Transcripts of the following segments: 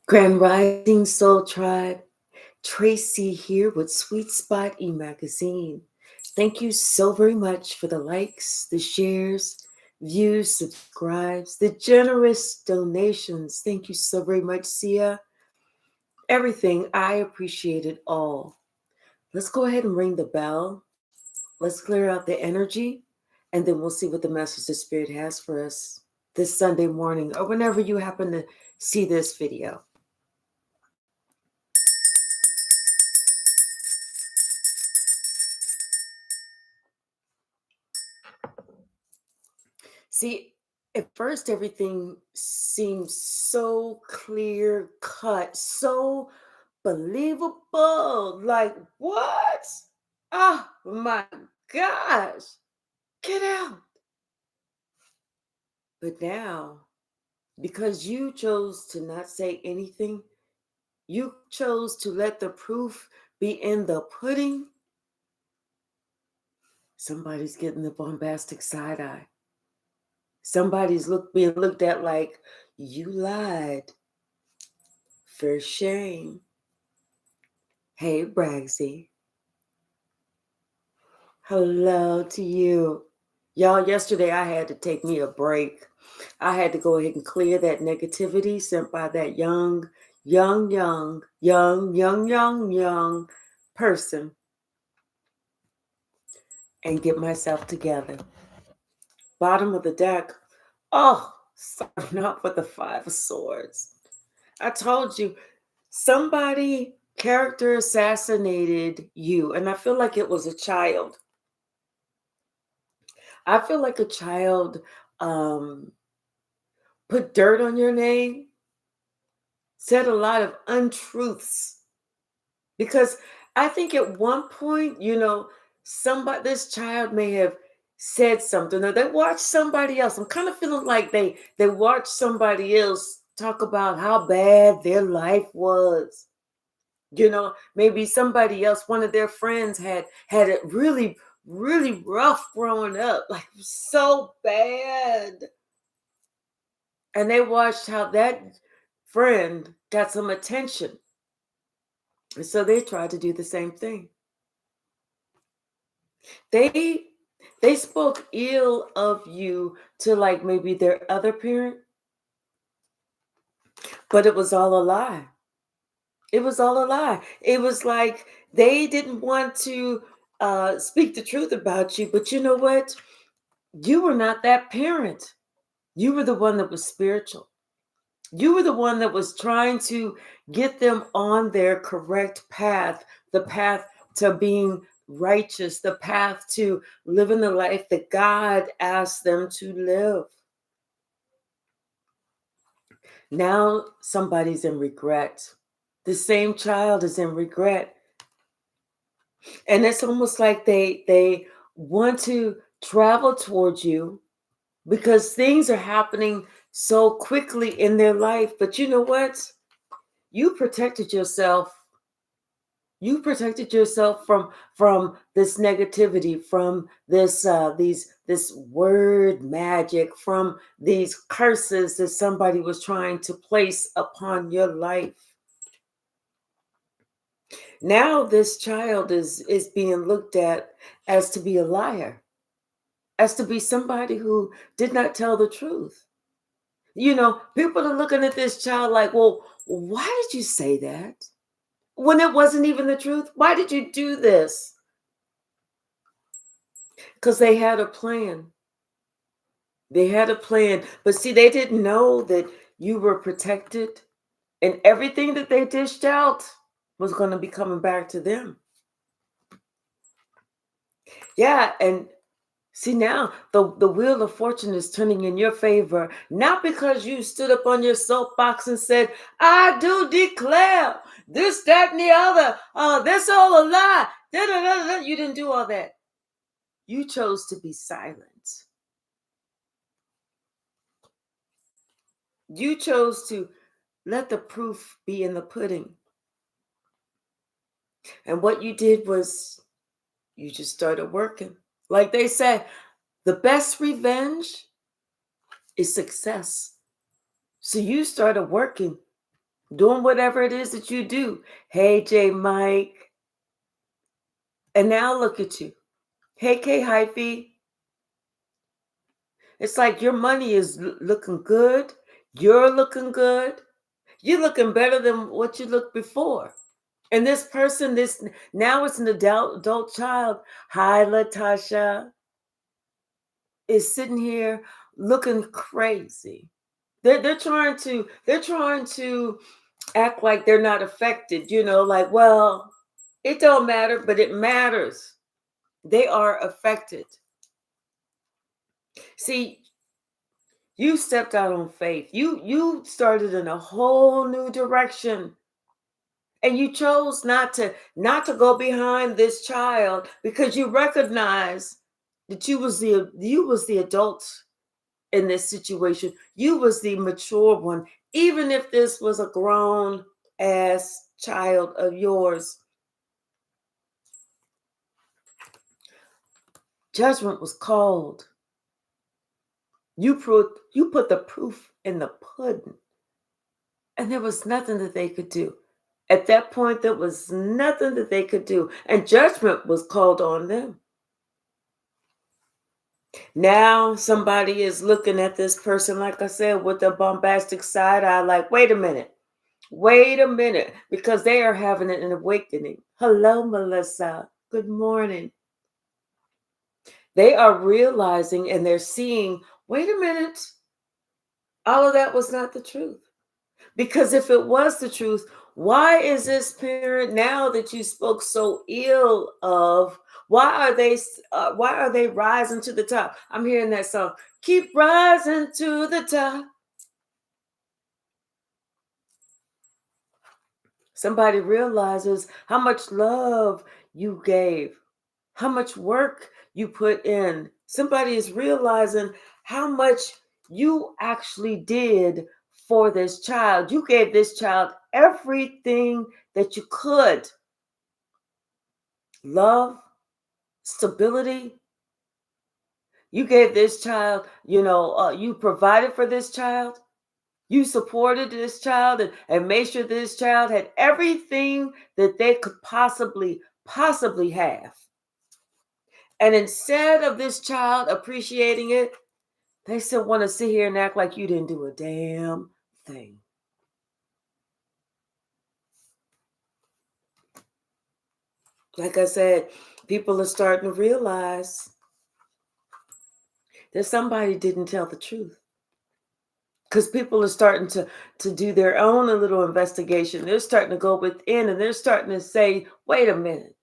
Grand Rising Soul Tribe, Tracy here with Sweet Spot e-magazine. Thank you so very much for the likes, the shares, views, subscribes, the generous donations. Thank you so very much, Sia. Everything, I appreciate it all. Let's go ahead and ring the bell. Let's clear out the energy, and then we'll see what the message the Spirit has for us this Sunday morning or whenever you happen to see this video. See, at first everything seems so clear cut, so believable. Like, what? Oh my gosh, get out. But now, because you chose to not say anything, you chose to let the proof be in the pudding, somebody's getting the bombastic side eye. Somebody's being looked at like, you lied. For shame. Hey, Bragsy. Hello to you. Y'all, yesterday I had to take me a break. I had to go ahead and clear that negativity sent by that young person and get myself together. Bottom of the deck. Oh, starting off with the Five of Swords. I told you, somebody character assassinated you, and I feel like it was a child. I feel like a child put dirt on your name, said a lot of untruths. Because I think at one point, this child may have said something, or they watched somebody else. I'm kind of feeling like they watched somebody else talk about how bad their life was. Maybe somebody else, one of their friends had it really, really rough growing up, like so bad. And they watched how that friend got some attention. And so they tried to do the same thing. They spoke ill of you to like maybe their other parent, but it was all a lie. It was all a lie. It was like they didn't want to speak the truth about you, but you know what? You were not that parent. You were the one that was spiritual. You were the one that was trying to get them on their correct path, the path to being righteous, the path to living the life that God asked them to live. Now somebody's in regret. The same child is in regret. And it's almost like they want to travel towards you because things are happening so quickly in their life. But you know what? You protected yourself. You protected yourself from this negativity, from this word magic, from these curses that somebody was trying to place upon your life. Now this child is being looked at as to be a liar, as to be somebody who did not tell the truth. People are looking at this child like, well, why did you say that? When it wasn't even the truth? Why did you do this? Because they had a plan. They had a plan. But see, they didn't know that you were protected and everything that they dished out was going to be coming back to them. Yeah, and see now the wheel of fortune is turning in your favor, not because you stood up on your soapbox and said, I do declare this, that, and the other. This all a lie. Da-da-da-da. You didn't do all that. You chose to be silent. You chose to let the proof be in the pudding. And what you did was you just started working. Like they say, the best revenge is success. So you started working doing whatever it is that you do. Hey, J Mike. And now look at you. Hey, K Hyphy. It's like your money is looking good. You're looking good. You're looking better than what you looked before. And this person, this now it's an adult child. Hi, Latasha, is sitting here looking crazy. They're trying to act like they're not affected. Like, well, it don't matter, but it matters. They are affected. See, you stepped out on faith. You started in a whole new direction. And you chose not to go behind this child because you recognize that you was the adult in this situation. You was the mature one, even if this was a grown ass child of yours. Judgment was called. You put the proof in the pudding, and there was nothing that they could do. At that point, there was nothing that they could do, and judgment was called on them. Now somebody is looking at this person, like I said, with a bombastic side eye, like, wait a minute, because they are having an awakening. Hello, Melissa. Good morning. They are realizing and they're seeing, wait a minute, all of that was not the truth. Because if it was the truth, why is this parent now that you spoke so ill of? Why are they rising to the top? I'm hearing that song. Keep rising to the top. Somebody realizes how much love you gave, how much work you put in. Somebody is realizing how much you actually did for this child. You gave this child everything that you could: love, stability. You gave this child, you provided for this child. You supported this child and made sure this child had everything that they could possibly have. And instead of this child appreciating it, they still want to sit here and act like you didn't do a damn thing. Like I said, people are starting to realize that somebody didn't tell the truth. Because people are starting to do their own little investigation. They're starting to go within and they're starting to say, wait a minute.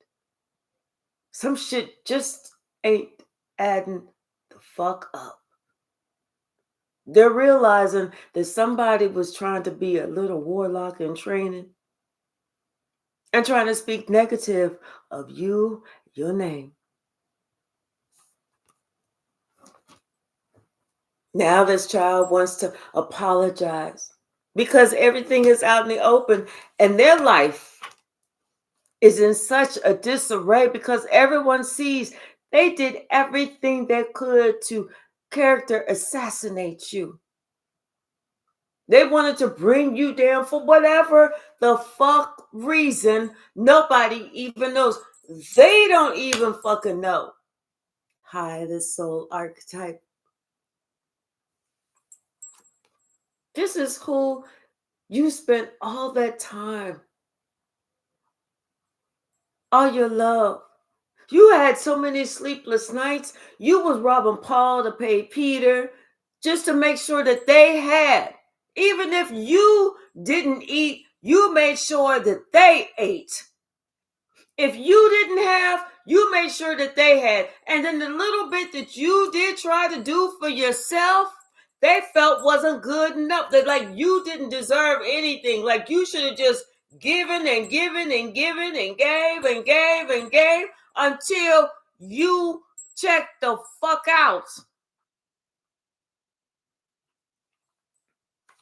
Some shit just ain't adding the fuck up. They're realizing that somebody was trying to be a little warlock in training and trying to speak negative of you, your name. Now this child wants to apologize because everything is out in the open and their life is in such a disarray because everyone sees they did everything they could to character assassinate you. They wanted to bring you down for whatever the fuck reason. Nobody even knows. They don't even fucking know. Hi, the soul archetype. This is who you spent all that time, all your love. You had so many sleepless nights. You was robbing Paul to pay Peter just to make sure that they had. Even if you didn't eat, you made sure that they ate. If you didn't have, you made sure that they had. And then the little bit that you did try to do for yourself, they felt wasn't good enough. That like you didn't deserve anything. Like you should have just given and given and given and gave and gave and gave until you checked the fuck out.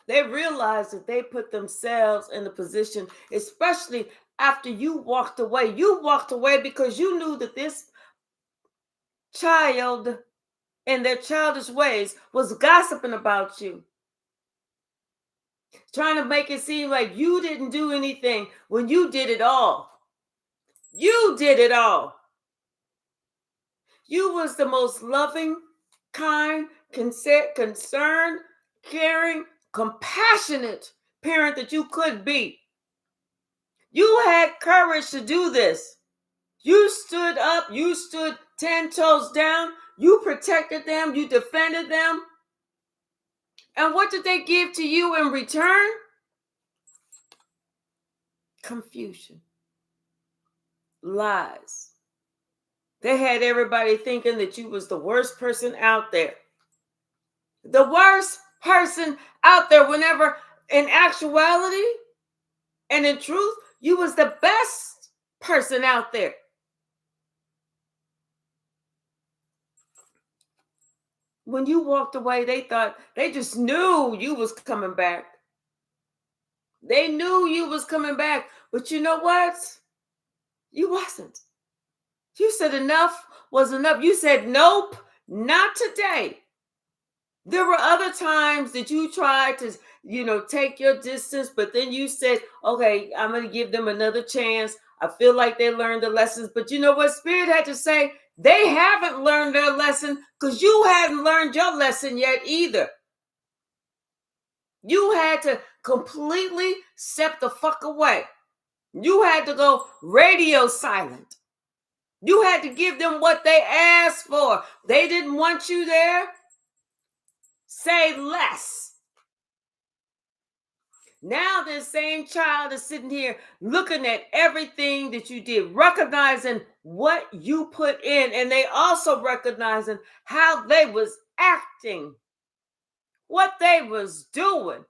They realized that they put themselves in a position, especially after you walked away. You walked away because you knew that this child in their childish ways was gossiping about you. trying to make it seem like you didn't do anything when you did it all. You did it all. You was the most loving, kind, concerned, caring, compassionate parent that you could be. You had courage to do this. You stood up, you stood 10 toes down, you protected them, you defended them. And what did they give to you in return? Confusion. Lies. They had everybody thinking that you was the worst person out there. The worst person out there, whenever in actuality and in truth, you was the best person out there. When you walked away, they just knew you was coming back. They knew you was coming back. But you know what? You wasn't. You said enough was enough. You said, nope, not today. There were other times that you tried to, take your distance, but then you said, okay, I'm going to give them another chance. I feel like they learned the lessons. But you know what Spirit had to say? They haven't learned their lesson because you hadn't learned your lesson yet either. You had to completely step the fuck away. You had to go radio silent. You had to give them what they asked for. They didn't want you there. Say less. Now this same child is sitting here looking at everything that you did, recognizing what you put in, and they also recognizing how they was acting, what they was doing,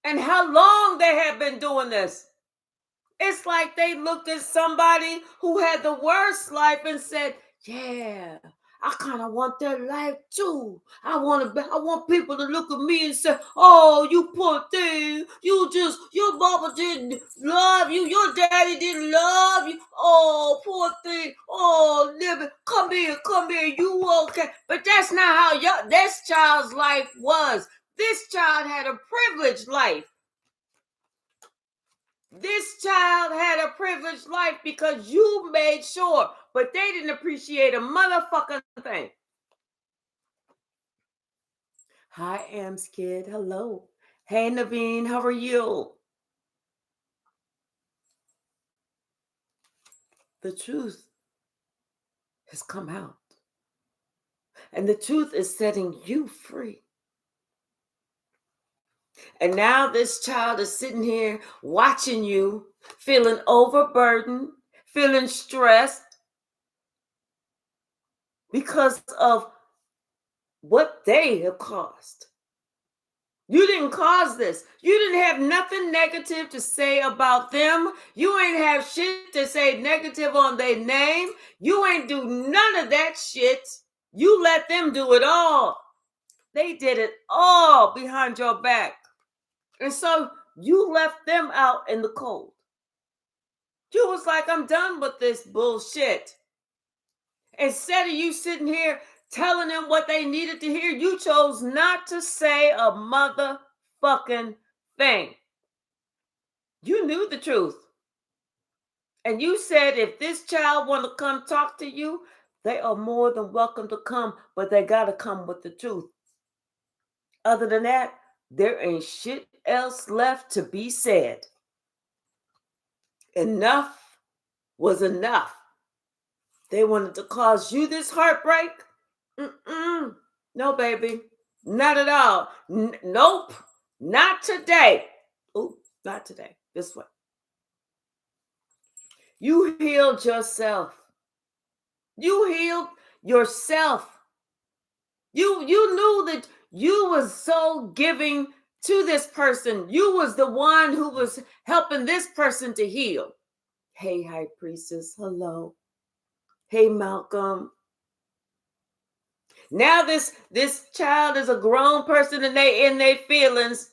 and how long they had been doing this. It's like they looked at somebody who had the worst life and said, yeah, I kind of want that life too. I want people to look at me and say, oh, you poor thing. Your mama didn't love you. Your daddy didn't love you. Oh, poor thing. Oh, Libby, come here. You okay? But that's not how this child's life was. This child had a privileged life. This child had a privileged life because you made sure, but they didn't appreciate a motherfucking thing. Hi, Am's kid. Hello. Hey, Naveen. How are you? The truth has come out. And the truth is setting you free. And now this child is sitting here watching you, feeling overburdened, feeling stressed because of what they have caused. You didn't cause this. You didn't have nothing negative to say about them. You ain't have shit to say negative on their name. You ain't do none of that shit. You let them do it all. They did it all behind your back. And so you left them out in the cold. You was like, I'm done with this bullshit. Instead of you sitting here telling them what they needed to hear, you chose not to say a motherfucking thing. You knew the truth. And you said if this child want to come talk to you, they are more than welcome to come, but they got to come with the truth. Other than that, there ain't shit else left to be said. Enough was enough. They wanted to cause you this heartbreak? No, baby. Not at all. Nope. Not today. Oh, not today. This way. You healed yourself. You healed yourself. You knew that you was so giving to this person. You was the one who was helping this person to heal. Hey, High Priestess. Hello. Hey, Malcolm. Now this child is a grown person and they in their feelings.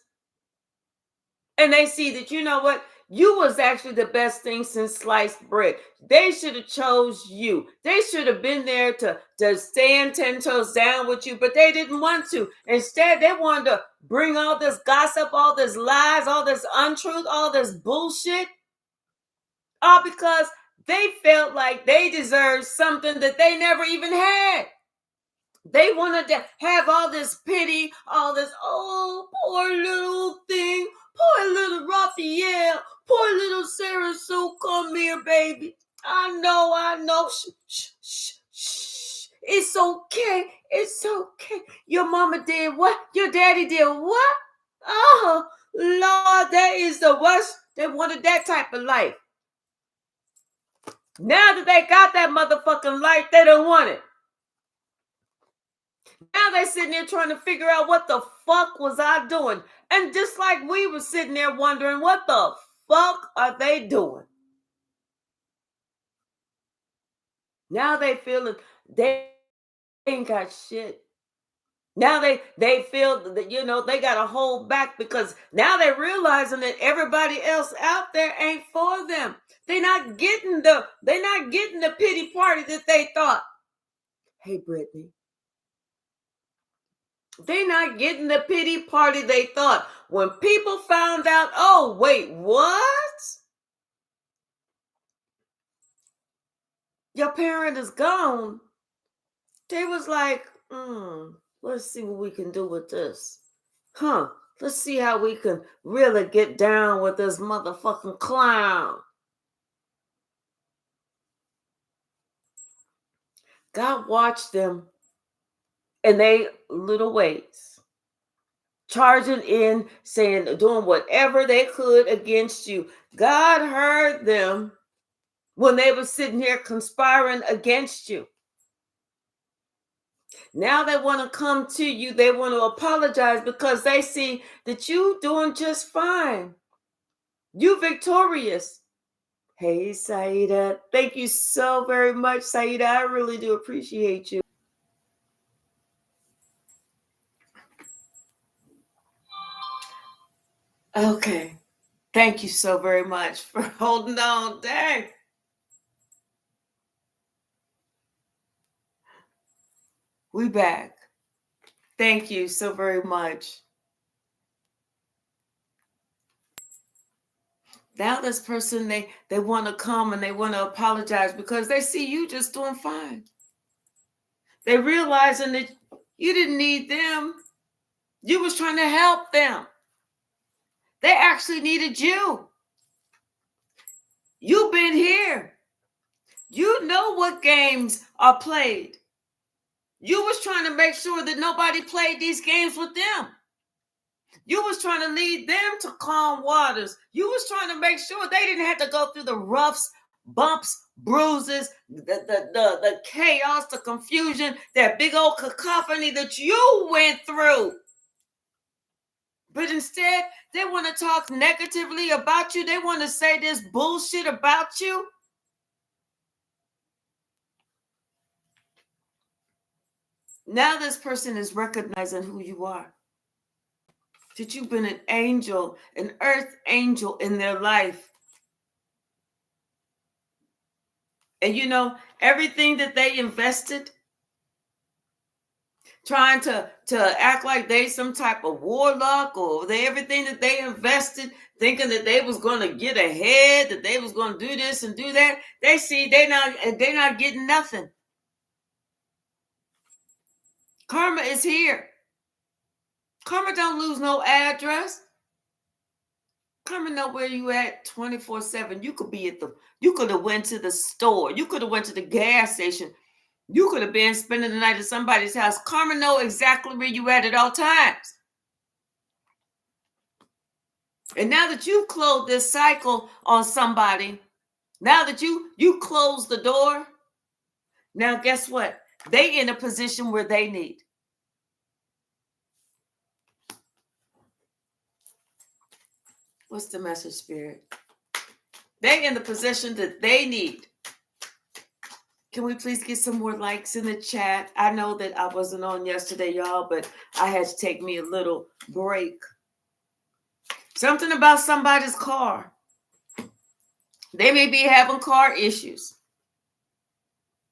And they see that, you know what? You was actually the best thing since sliced bread. They should have chose you. They should have been there to stand 10 toes down with you, but they didn't want to. Instead, they wanted to bring all this gossip, all this lies, all this untruth, all this bullshit, all because they felt like they deserved something that they never even had. They wanted to have all this pity, all this, oh, poor little thing, poor little Raphael, poor little Sarah Sue, come here, baby. I know. Shh, shh, shh, shh. It's okay. It's okay. Your mama did what? Your daddy did what? Oh, Lord, that is the worst. They wanted that type of life. Now that they got that motherfucking life, they don't want it. Now they sitting there trying to figure out what the fuck was I doing. And just like we were sitting there wondering, what the fuck are they doing? Now they feeling they ain't got shit. Now they feel that, you know, they got to hold back because now they're realizing that everybody else out there ain't for them. They're not getting the pity party that they thought. Hey, Brittany. They're not getting the pity party they thought. When people found out, oh, wait, what? Your parent is gone. They was like, let's see what we can do with this. Let's see how we can really get down with this motherfucking clown. God watched them in they little ways, charging in, saying, doing whatever they could against you. God heard them when they were sitting here conspiring against you. Now they want to come to you. They want to apologize because they see that you doing just fine. You victorious. Hey, Saida. Thank you so very much, Saida. I really do appreciate you. Okay. Thank you so very much for holding on. Dang. We back. Thank you so very much. Now this person, they want to come and they want to apologize because they see you just doing fine. They realizing that you didn't need them. You was trying to help them. They actually needed you. You've been here. You know what games are played. You was trying to make sure that nobody played these games with them. You was trying to lead them to calm waters. You was trying to make sure they didn't have to go through the roughs, bumps, bruises, the chaos, the confusion, that big old cacophony that you went through. But instead, they want to talk negatively about you. They want to say this bullshit about you. Now this person is recognizing who you are. That you've been an angel, an earth angel in their life. And you know, everything that they invested, trying to act like they some type of warlock, or everything that they invested, thinking that they was going to get ahead, that they was going to do this and do that, they see they're not getting nothing. Karma is here. Karma don't lose no address. Karma know where you at 24/7. You could have went to the store. You could have went to the gas station. You could have been spending the night at somebody's house. Karma know exactly where you at all times. And now that you've closed this cycle on somebody, now that you close the door, now guess what? They in a position where they need. What's the message, Spirit? They in the position that they need. Can we please get some more likes in the chat? I know that I wasn't on yesterday, y'all, but I had to take me a little break. Something about somebody's car. They may be having car issues.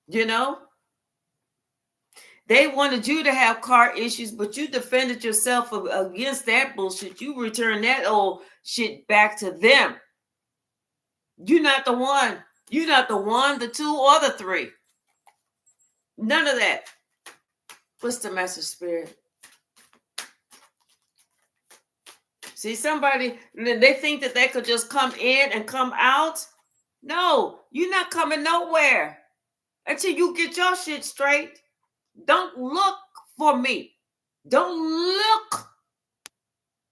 You know, they wanted you to have car issues, but you defended yourself against that bullshit. You returned that old shit back to them. You're not the one. You're not the one, the two, or the three. None of that. What's the message, Spirit? See, somebody, they think that they could just come in and come out. No, you're not coming nowhere until you get your shit straight. Don't look for me. Don't look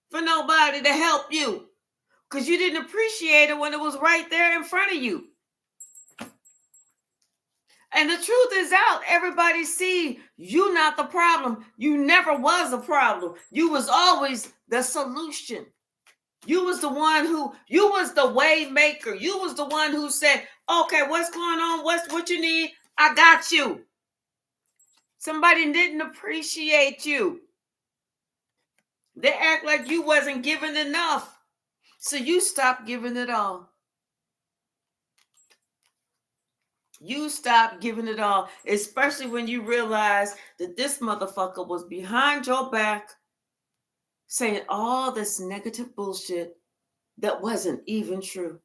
for nobody to help you because you didn't appreciate it when it was right there in front of you. And the truth is out. Everybody see you not the problem. You never was a problem. You was always the solution. You was the one you was the way maker. You was the one who said, okay, what's going on? What you need? I got you. Somebody didn't appreciate you. They act like you wasn't giving enough. So you stopped giving it all. You stopped giving it all, especially when you realize that this motherfucker was behind your back saying all this negative bullshit that wasn't even true.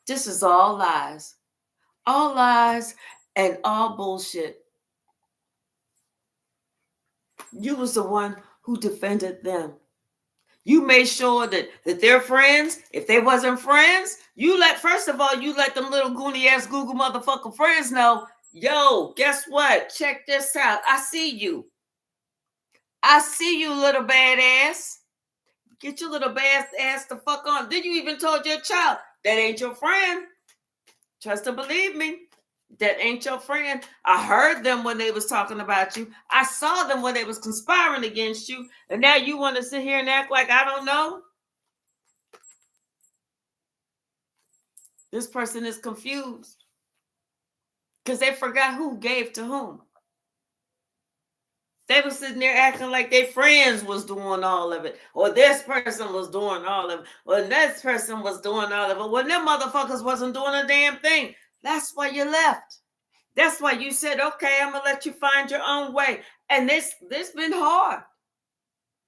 This is all lies. All lies and all bullshit. You was the one who defended them. You made sure that they're friends. If they wasn't friends, first of all, you let them little goony ass Google motherfucker friends know, yo, guess what? Check this out. I see you. I see you, little badass. Get your little badass the fuck on. Then you even told your child, that ain't your friend. Trust and believe me. That ain't your friend. I heard them when they was talking about you. I saw them when they was conspiring against you. And now you want to sit here and act like I don't know? This person is confused. Because they forgot who gave to whom. They were sitting there acting like their friends was doing all of it. Or this person was doing all of it. Or this person was doing all of it. When them motherfuckers wasn't doing a damn thing. That's why you left. That's why you said, okay, I'm going to let you find your own way. And this been hard.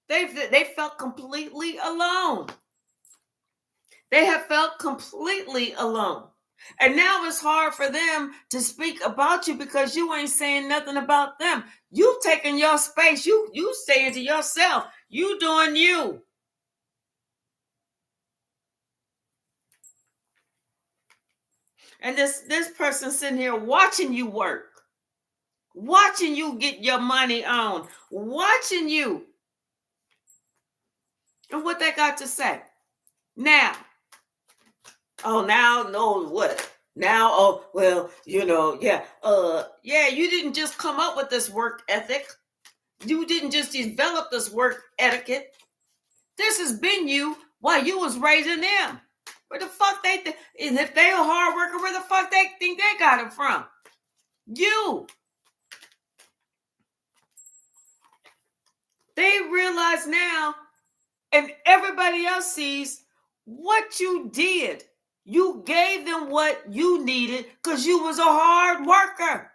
They felt completely alone. They have felt completely alone. And now it's hard for them to speak about you because you ain't saying nothing about them. You taking your space. You saying to yourself, you doing you. And this person sitting here watching you work. Watching you get your money on. Watching you. And what they got to say. Now, no, what? Now, oh, well, you didn't just come up with this work ethic. You didn't just develop this work etiquette. This has been you while you was raising them. Where the fuck and if they a hard worker, where the fuck they think they got it from? You. They realize now, and everybody else sees what you did. You gave them what you needed because you was a hard worker.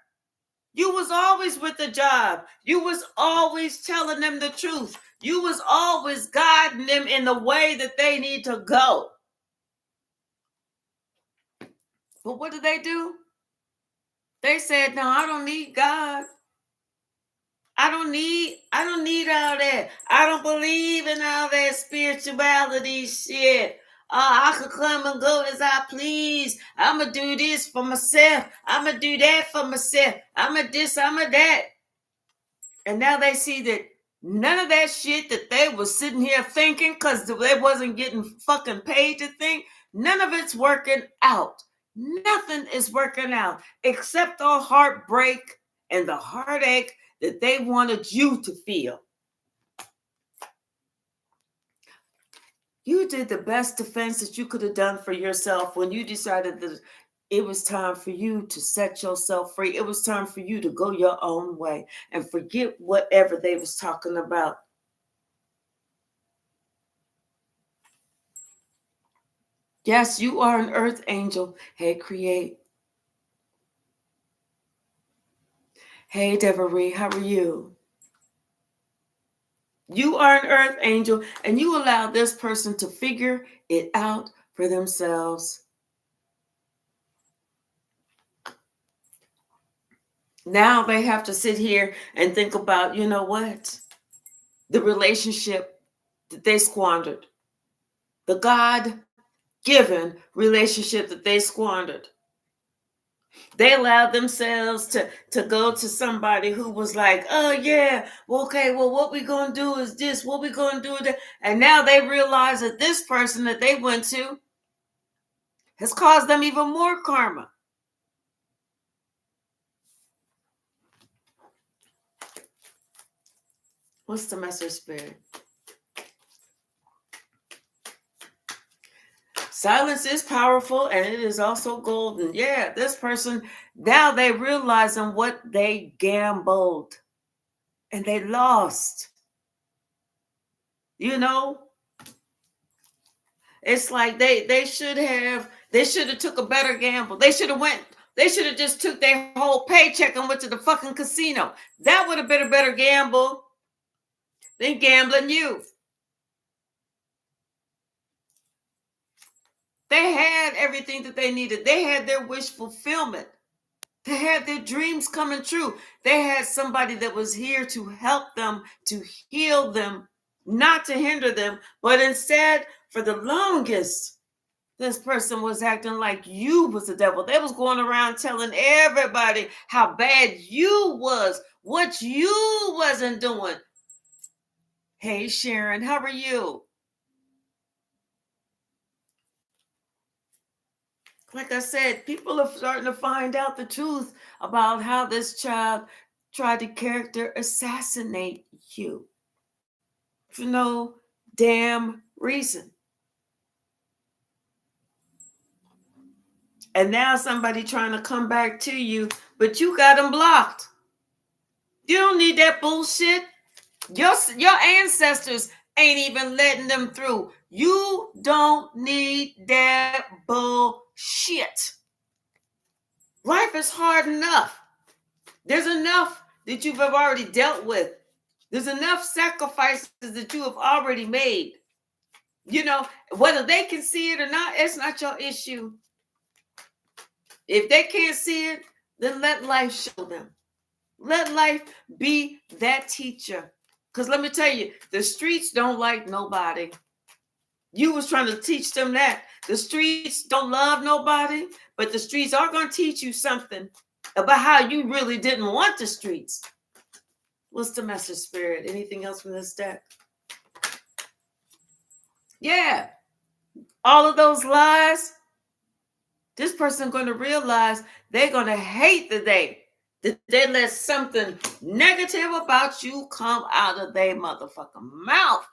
You was always with the job. You was always telling them the truth. You was always guiding them in the way that they need to go. But what did they do? They said, no, I don't need God. I don't need all that. I don't believe in all that spirituality shit. I could come and go as I please. I'm going to do this for myself. I'm going to do that for myself. I'm going to this, I'm going to that. And now they see that none of that shit that they was sitting here thinking because they wasn't getting fucking paid to think, none of it's working out. Nothing is working out except the heartbreak and the heartache that they wanted you to feel. You did the best defense that you could have done for yourself when you decided that it was time for you to set yourself free. It was time for you to go your own way and forget whatever they was talking about. Yes, you are an earth angel. Hey, Create. Hey, Deverie, how are you? You are an earth angel, and you allow this person to figure it out for themselves. Now they have to sit here and think about, you know what? The relationship that they squandered, the God given relationship that they squandered. They allowed themselves to go to somebody who was like, oh yeah, well, okay, well, what we gonna do is this, what we gonna do is that. And now they realize that this person that they went to has caused them even more karma. What's the message, Spirit? Silence is powerful and it is also golden. Yeah, this person, now they realizing what they gambled and they lost. You know, it's like they should have took a better gamble. They should have just took their whole paycheck and went to the fucking casino. That would have been a better gamble than gambling you. They had everything that they needed. They had their wish fulfillment. They had their dreams coming true. They had somebody that was here to help them, to heal them, not to hinder them, but instead, for the longest, this person was acting like you was the devil. They was going around telling everybody how bad you was, what you wasn't doing. Hey, Sharon, how are you? Like I said, people are starting to find out the truth about how this child tried to character assassinate you for no damn reason. And now somebody trying to come back to you, but you got them blocked. You don't need that bullshit. Your ancestors ain't even letting them through. You don't need that bullshit. Life is hard enough. There's enough that you've already dealt with. There's enough sacrifices that you have already made. You know, whether they can see it or not, it's not your issue. If they can't see it, then let life show them. Let life be that teacher. Because let me tell you, the streets don't like nobody. You was trying to teach them that. The streets don't love nobody, but the streets are going to teach you something about how you really didn't want the streets. What's the message, Spirit? Anything else from this deck? Yeah. All of those lies, this person's going to realize they're going to hate the day that they let something negative about you come out of their motherfucking mouth.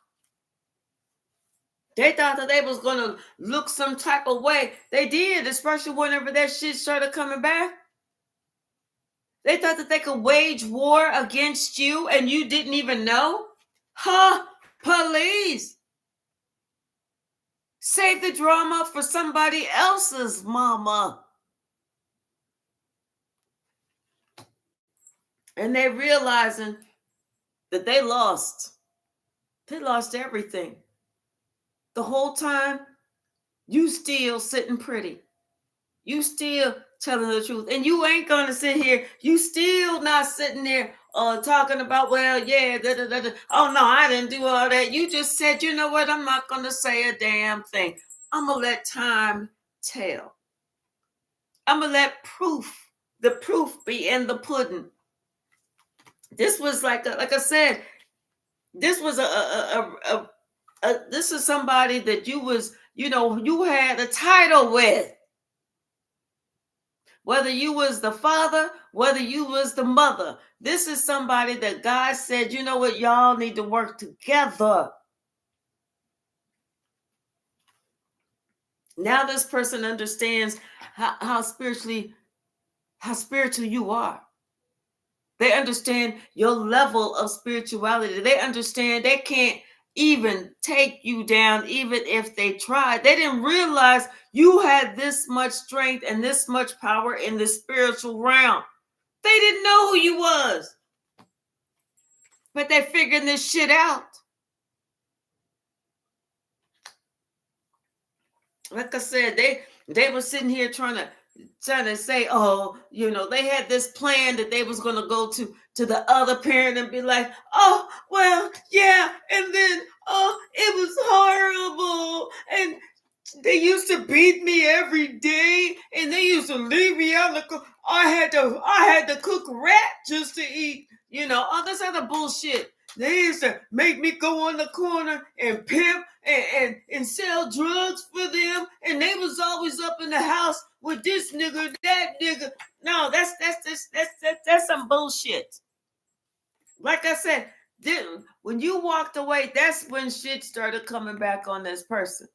They thought that they was going to look some type of way. They did, especially whenever that shit started coming back. They thought that they could wage war against you and you didn't even know? Huh? Police. Save the drama for somebody else's mama. And they realizing that they lost. They lost everything. The whole time, you still sitting pretty. You still telling the truth. And you ain't going to sit here. You still not sitting there talking about, well, yeah, da, da, da, da. Oh, no, I didn't do all that. You just said, you know what? I'm not going to say a damn thing. I'm going to let time tell. I'm going to let the proof be in the pudding. This was like I said, this was this is somebody that you was, you had a title with. Whether you was the father, whether you was the mother, this is somebody that God said, you know what, y'all need to work together. Now this person understands how spiritual you are. They understand your level of spirituality. They understand they can't even take you down, even if they tried. They didn't realize you had this much strength and this much power in the spiritual realm. They didn't know who you was. But they figuring this shit out. Like I said, they were sitting here trying to say, oh, they had this plan that they was going to go to the other parent and be like, oh, well, yeah, and then, oh, it was horrible, and they used to beat me every day, and they used to leave me out. I had to cook rat just to eat, all this other bullshit. They used to make me go on the corner and pimp and sell drugs for them, and they was always up in the house with this nigga, that nigga. No, that's some bullshit. Like I said, when you walked away, that's when shit started coming back on this person.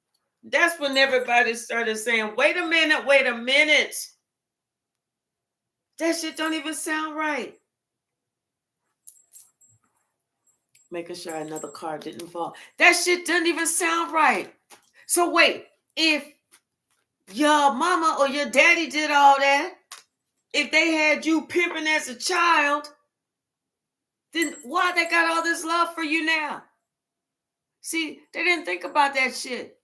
That's when everybody started saying, wait a minute. That shit don't even sound right. Making sure another car didn't fall. That shit doesn't even sound right. So wait, if your mama or your daddy did all that, if they had you pimping as a child, then why they got all this love for you now? See, they didn't think about that shit.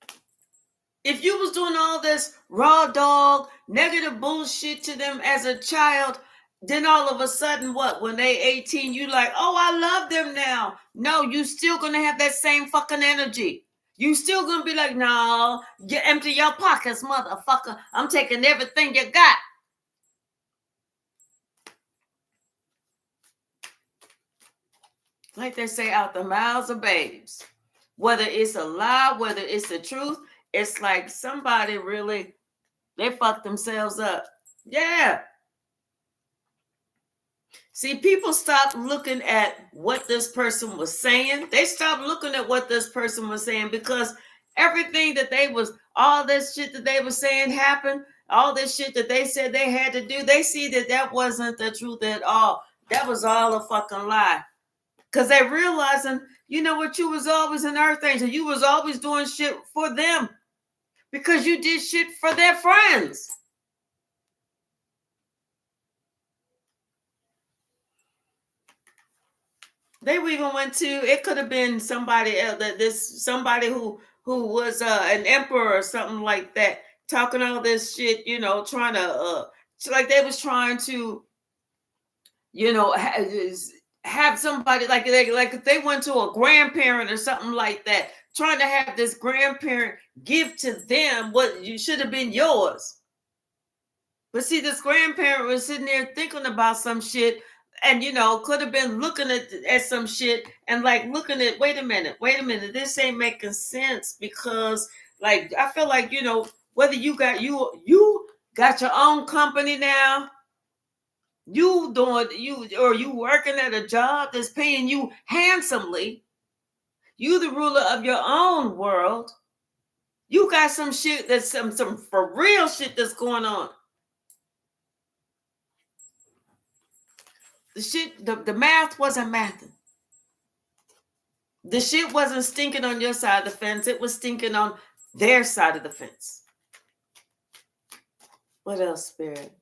If you was doing all this raw dog, negative bullshit to them as a child, then all of a sudden, what? When they 18, you like, oh, I love them now. No, you still gonna have that same fucking energy. You still gonna be like, no, you empty your pockets, motherfucker. I'm taking everything you got. Like they say, out the mouths of babes. Whether it's a lie, whether it's the truth, it's like somebody really, they fucked themselves up. Yeah. See, people stopped looking at what this person was saying. They stopped looking at what this person was saying because everything that all this shit that they were saying happened, all this shit that they said they had to do, they see that wasn't the truth at all. That was all a fucking lie. Because they realizing, you know what, you was always an earth angel. You was always doing shit for them because you did shit for their friends. They even went to, it could have been somebody else, somebody who was an emperor or something like that, talking all this shit, trying to, like they was trying to, have somebody like if they went to a grandparent or something like that, trying to have this grandparent give to them what you should have been yours. But see, this grandparent was sitting there thinking about some shit and, could have been looking at some shit and like looking at, wait a minute, this ain't making sense because like, I feel like, whether you got your own company now, you working at a job that's paying you handsomely, you the ruler of your own world, you got some shit that's some for real shit that's going on. The shit, the math wasn't mathing. The shit wasn't stinking on your side of the fence. It was stinking on their side of the fence. What else, Spirit?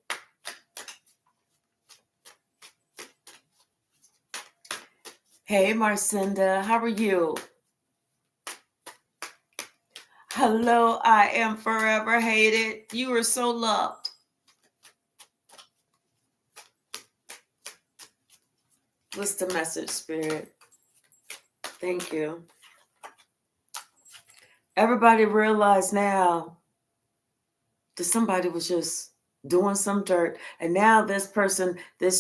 Hey, Marcinda, how are you? Hello, I am forever hated. You are so loved. What's the message, Spirit? Thank you. Everybody realize now that somebody was just doing some dirt. And now this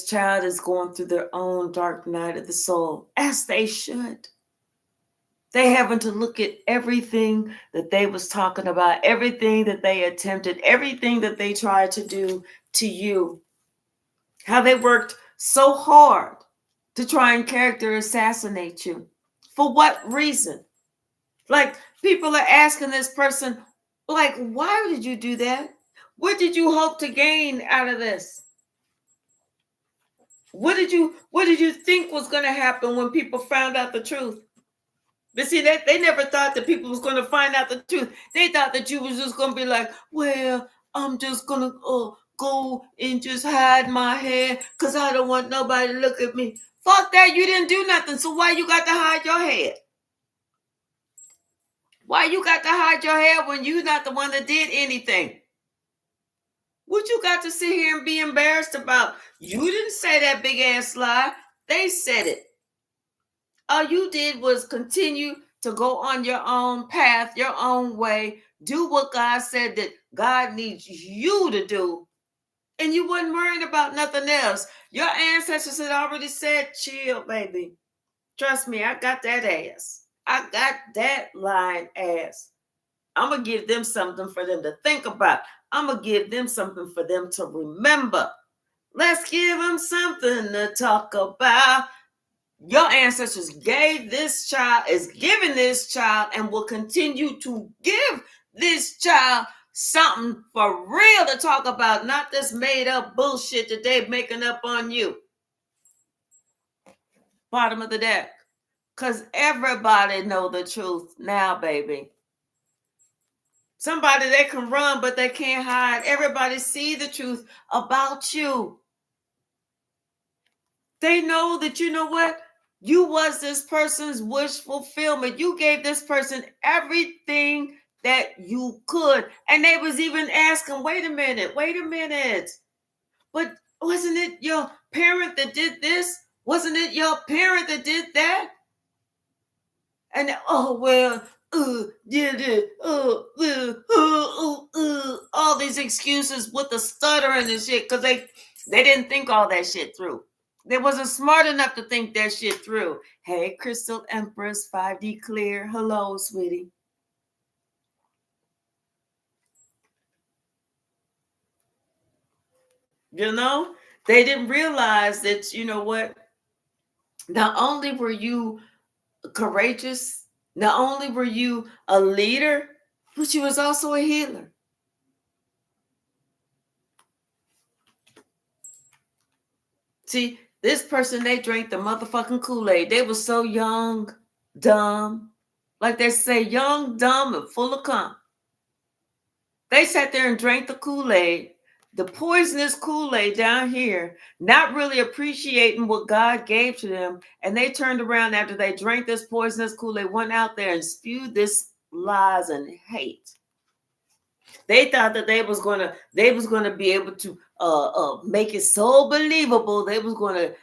child is going through their own dark night of the soul, as they should. They having to look at everything that they was talking about, everything that they attempted, everything that they tried to do to you. How they worked so hard to try and character assassinate you. For what reason? Like, people are asking this person, like, why did you do that? What did you hope to gain out of this? What did you think was going to happen when people found out the truth? But see, they never thought that people was going to find out the truth. They thought that you was just going to be like, well, I'm just going to go and just hide my hair because I don't want nobody to look at me. Fuck that. You didn't do nothing. So why you got to hide your hair? Why you got to hide your hair when you not the one that did anything? What you got to sit here and be embarrassed about? You didn't say that big ass lie. They said it. All you did was continue to go on your own path, your own way, do what God said that God needs you to do. And you wasn't worrying about nothing else. Your ancestors had already said, chill, baby. Trust me, I got that ass. I got that lying ass. I'm going to give them something for them to think about. I'm going to give them something for them to remember. Let's give them something to talk about. Your ancestors gave this child, is giving this child, and will continue to give this child something for real to talk about, not this made up bullshit that they're making up on you. Bottom of the deck. Because everybody know the truth now, baby. Somebody they can run, but they can't hide. Everybody see the truth about you. They know that, you know what? You was this person's wish fulfillment. You gave this person everything that you could. And they was even asking, wait a minute. But wasn't it your parent that did this? Wasn't it your parent that did that? And all these excuses with the stuttering and shit, because they didn't think all that shit through. They wasn't smart enough to think that shit through. Hey, Crystal Empress, 5D Clear. Hello, sweetie. You know, they didn't realize that, you know what? Not only were you courageous, not only were you a leader, but you was also a healer. See, this person, they drank the motherfucking Kool-Aid. They were so young, dumb. Like they say, young, dumb, and full of cum. They sat there and drank the Kool-Aid, the poisonous Kool-Aid down here, not really appreciating what God gave to them. And they turned around after they drank this poisonous Kool-Aid, went out there and spewed this lies and hate. They thought that they was gonna be able to make it so believable. They was gonna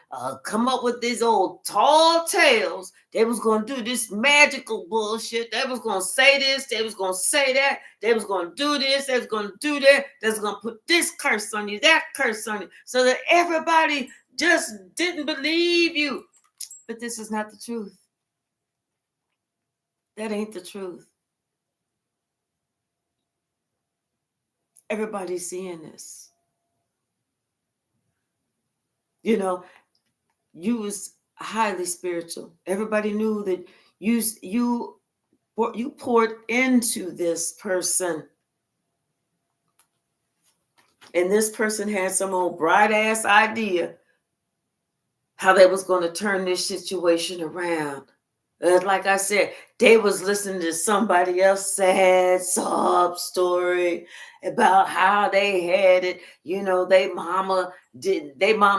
come up with these old tall tales. They was gonna do this magical bullshit. They was gonna say this. They was gonna say that. They was gonna do this. They was gonna do that. They was gonna put this curse on you, that curse on you, so that everybody just didn't believe you. But this is not the truth. That ain't the truth. Everybody's seeing this. You know, you was highly spiritual. Everybody knew that you poured into this person. And this person had some old bright ass idea how they was going to turn this situation around. Like I said, they was listening to somebody else's sad sob story about how they had it. You know, they mama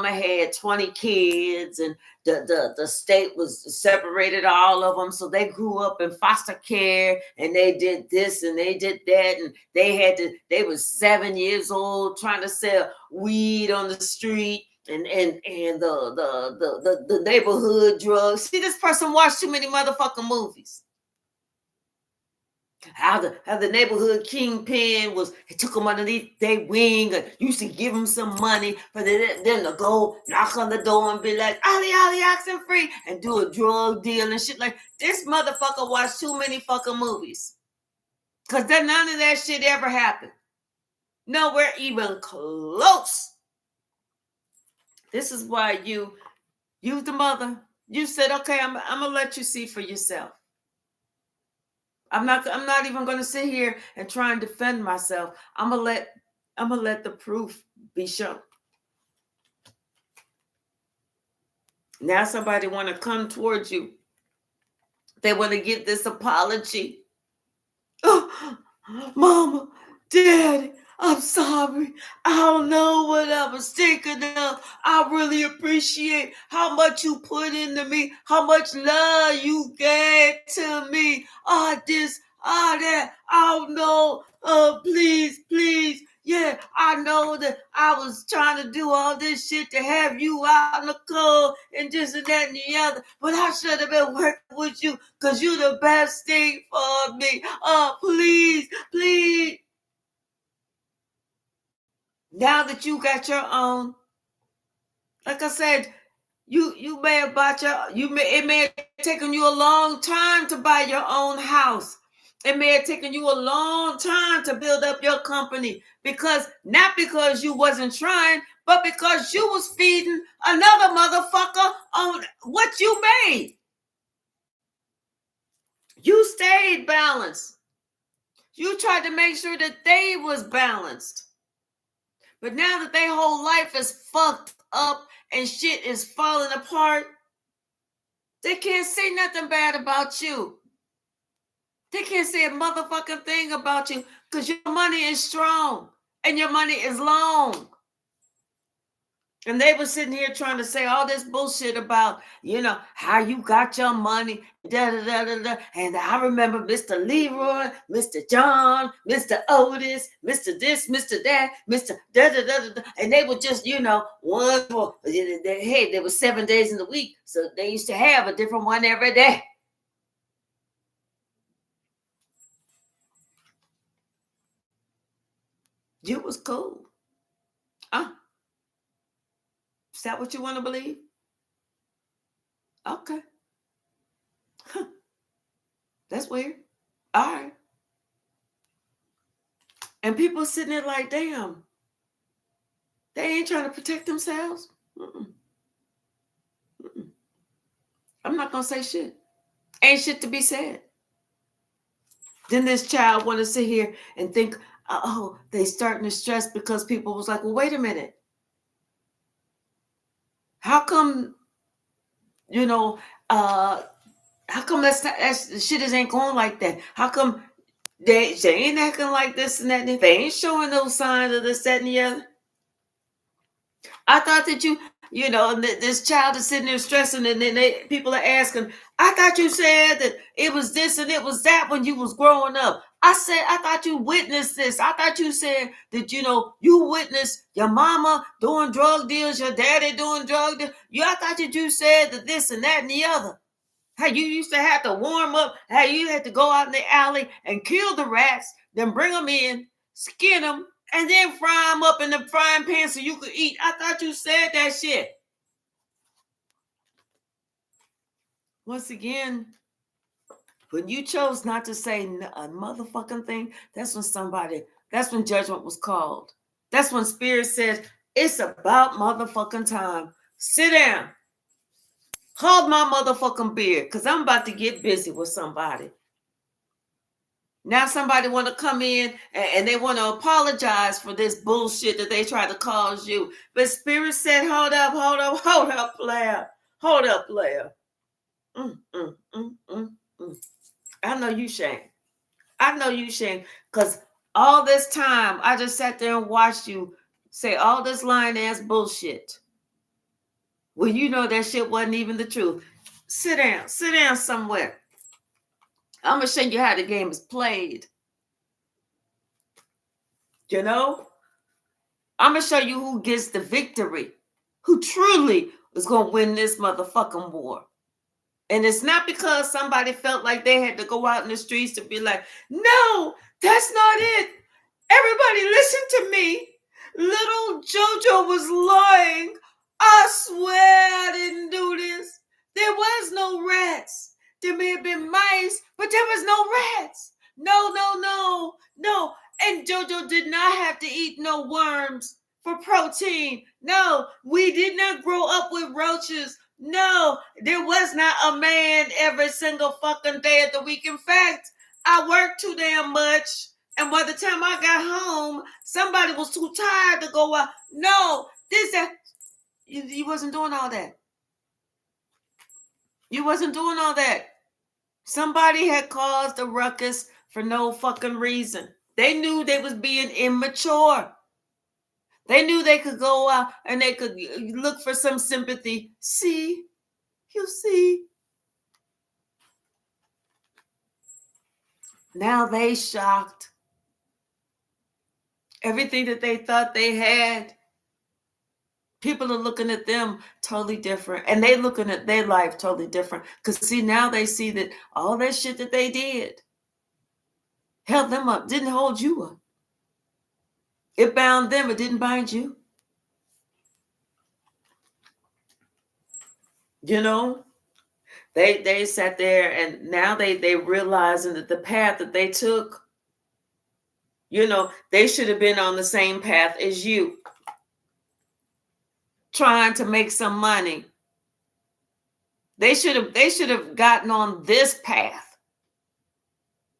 had 20 kids, and the state was separated all of them. So they grew up in foster care, and they did this and they did that, and they was 7 years old trying to sell weed on the street. And the neighborhood drugs. See, this person watched too many motherfucking movies. How the neighborhood kingpin he took them underneath their wing and used to give them some money for them to go knock on the door and be like, "Ollie, oxen free," and do a drug deal and shit. Like, this motherfucker watched too many fucking movies. Because none of that shit ever happened. Nowhere even close. This is why you the mother, you said, okay, I'm gonna let you see for yourself. I'm not even gonna sit here and try and defend myself. I'm gonna let the proof be shown. Now somebody want to come towards you They want to get this apology. Oh, Mama, Daddy, I'm sorry. I don't know what I was thinking of. I really appreciate how much you put into me, how much love you gave to me. This, that. I don't know. Please. Yeah, I know that I was trying to do all this shit to have you out in the cold and this and that and the other. But I should have been working with you because you're the best thing for me. Please. Now that you got your own, like I said, you may have bought it may have taken you a long time to buy your own house. It may have taken you a long time to build up your company not because you wasn't trying, but because you was feeding another motherfucker on what you made. You stayed balanced. You tried to make sure that they was balanced. But now that their whole life is fucked up and shit is falling apart, they can't say nothing bad about you. They can't say a motherfucking thing about you because your money is strong and your money is long. And they were sitting here trying to say all this bullshit about, how you got your money, da-da-da-da-da. And I remember Mr. Leroy, Mr. John, Mr. Otis, Mr. this, Mr. that, Mr. da-da-da-da-da. And they were just, there were 7 days in the week. So they used to have a different one every day. You was cool. Is that what you want to believe? Okay. Huh. That's weird. All right. And people sitting there like, damn, they ain't trying to protect themselves. I'm not going to say shit. Ain't shit to be said. Then this child want to sit here and think, they starting to stress because people was like, well, wait a minute. How come, how come that shit ain't going like that? How come they ain't acting like this and that? They ain't showing no signs of this, that, and the other. I thought that this child is sitting there stressing, and then people are asking, I thought you said that it was this and it was that when you was growing up. I thought you witnessed this. I thought you said that, you witnessed your mama doing drug deals, your daddy doing drug deals. I thought that you said that this and that and the other. How you used to have to warm up, how you had to go out in the alley and kill the rats, then bring them in, skin them, and then fry them up in the frying pan so you could eat. I thought you said that shit. Once again, when you chose not to say a motherfucking thing, that's when judgment was called. That's when Spirit said, it's about motherfucking time. Sit down. Hold my motherfucking beer, because I'm about to get busy with somebody. Now somebody want to come in and they want to apologize for this bullshit that they try to cause you. But Spirit said, hold up, player. Hold up, player. I know you, Shane. Because all this time, I just sat there and watched you say all this lying ass bullshit. Well, you know that shit wasn't even the truth. Sit down somewhere. I'm going to show you how the game is played. I'm going to show you who gets the victory, who truly is going to win this motherfucking war. And it's not because somebody felt like they had to go out in the streets to be like, no, that's not it. Everybody listen to me. Little JoJo was lying. I swear I didn't do this. There was no rats. There may have been mice, but there was no rats. No. And JoJo did not have to eat no worms for protein. No, we did not grow up with roaches. No, there was not a man every single fucking day of the week. In fact, I worked too damn much. And by the time I got home, somebody was too tired to go out. No, you wasn't doing all that. You wasn't doing all that. Somebody had caused a ruckus for no fucking reason. They knew they was being immature. They knew they could go out and they could look for some sympathy. See, you see. Now they shocked. Everything that they thought they had, people are looking at them totally different. And they looking at their life totally different. Because see, now they see that all that shit that they did held them up, didn't hold you up. It bound them, it didn't bind you. You know? They sat there and now they realizing that the path that they took, you know, they should have been on the same path as you, trying to make some money. They should have gotten on this path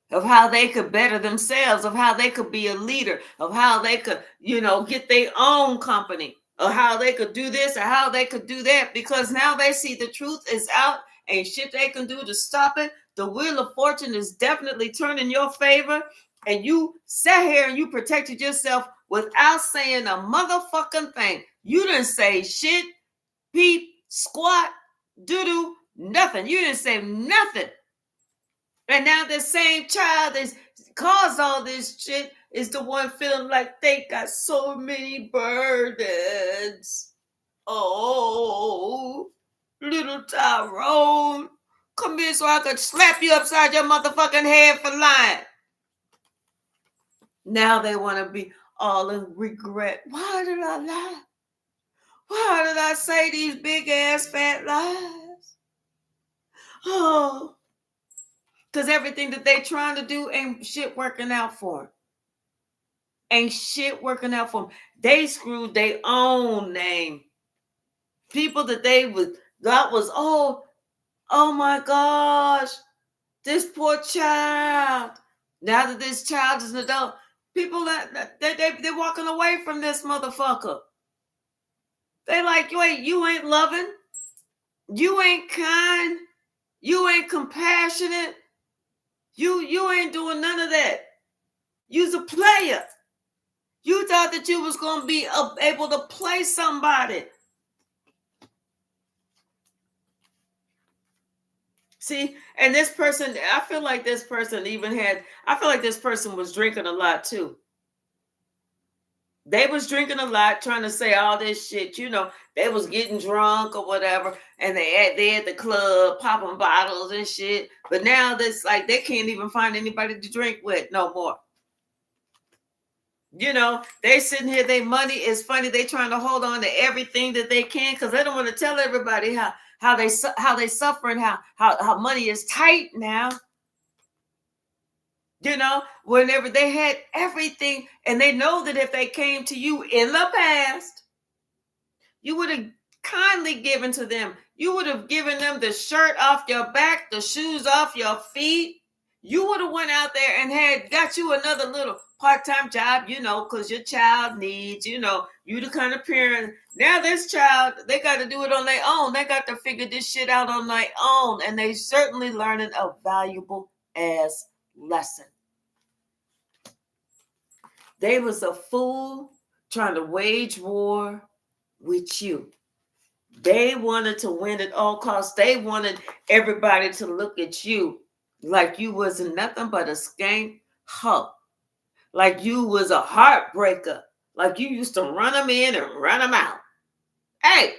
of how they could better themselves, of how they could be a leader, of how they could, you know, get their own company, or how they could do this or how they could do that, because now they see the truth is out. Ain't shit they can do to stop it. The wheel of fortune is definitely turning your favor, and you sat here and you protected yourself without saying a motherfucking thing. You didn't say shit, peep, squat, doo-doo, nothing. You didn't say nothing. And now the same child that's caused all this shit is the one feeling like they got so many burdens. Oh, little Tyrone, come here so I could slap you upside your motherfucking head for lying. Now they want to be all in regret. Why did I lie? Why did I say these big ass fat lies? Oh, because everything that they trying to do ain't shit working out for them. Ain't shit working out for them. They screwed their own name. People that that was, oh my gosh, this poor child. Now that this child is an adult, people they're walking away from this motherfucker. They like, you ain't loving, you ain't kind, you ain't compassionate, you ain't doing none of that. You's a player. You thought that you was gonna be able to play somebody. See, and this person, I feel like this person was drinking a lot too. They was drinking a lot, trying to say all this shit. You know, they was getting drunk or whatever, and they at the club popping bottles and shit. But now this, like, they can't even find anybody to drink with no more. You know, they sitting here, they money is funny. They trying to hold on to everything that they can because they don't want to tell everybody how they suffer and how money is tight now. You know, whenever they had everything, and they know that if they came to you in the past, you would have kindly given to them. You would have given them the shirt off your back, the shoes off your feet. You would have went out there and had got you another little part-time job, you know, because your child needs, you know, you the kind of parent. Now this child, they got to do it on their own. They got to figure this shit out on their own. And they certainly learning a valuable ass lesson. They was a fool trying to wage war with you. They wanted to win at all costs. They wanted everybody to look at you like you wasn't nothing but a skank hoe. Like you was a heartbreaker. Like you used to run them in and run them out. Hey,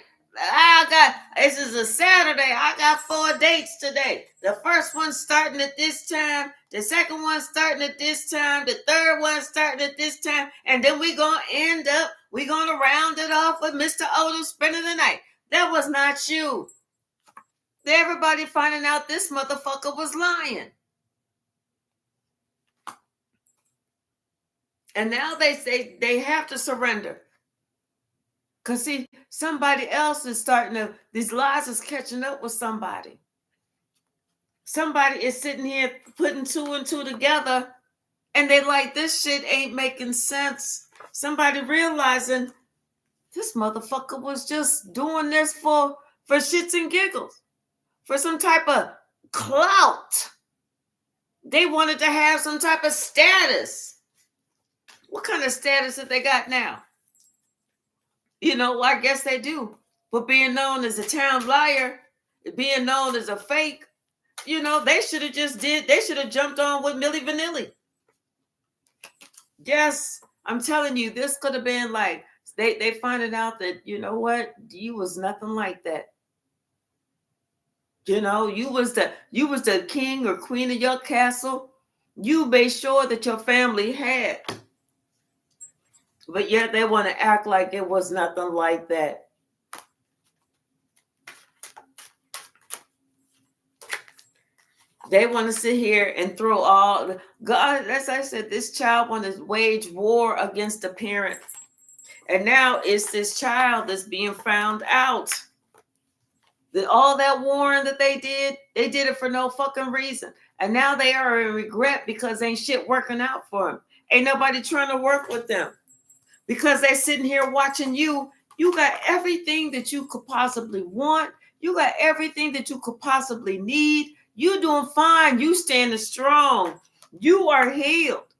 this is a Saturday. I got 4 dates today. The first one starting at this time. The second one starting at this time. The third one starting at this time. And then we're going to round it off with Mr. Otis spending the night. That was not you. Everybody finding out this motherfucker was lying. And now they say they have to surrender. Because, see, somebody else is these lies is catching up with somebody. Somebody is sitting here putting 2 and 2 together, and they like, this shit ain't making sense. Somebody realizing this motherfucker was just doing this for shits and giggles, for some type of clout. They wanted to have some type of status. What kind of status that they got now? I guess they do. But being known as a town liar, being known as a fake, they should have they should have jumped on with Milli Vanilli. Yes, I'm telling you, this could have been like, they finding out that, you know what, you was nothing like that. You was the king or queen of your castle. You made sure that your family had. But yet they want to act like it was nothing like that. They want to sit here and throw all God. As I said, this child wanted to wage war against the parent. And now it's this child that's being found out. That all that warring that they did it for no fucking reason. And now they are in regret because ain't shit working out for them. Ain't nobody trying to work with them. Because they're sitting here watching you. You got everything that you could possibly want. You got everything that you could possibly need. You doing fine. You standing strong. You are healed.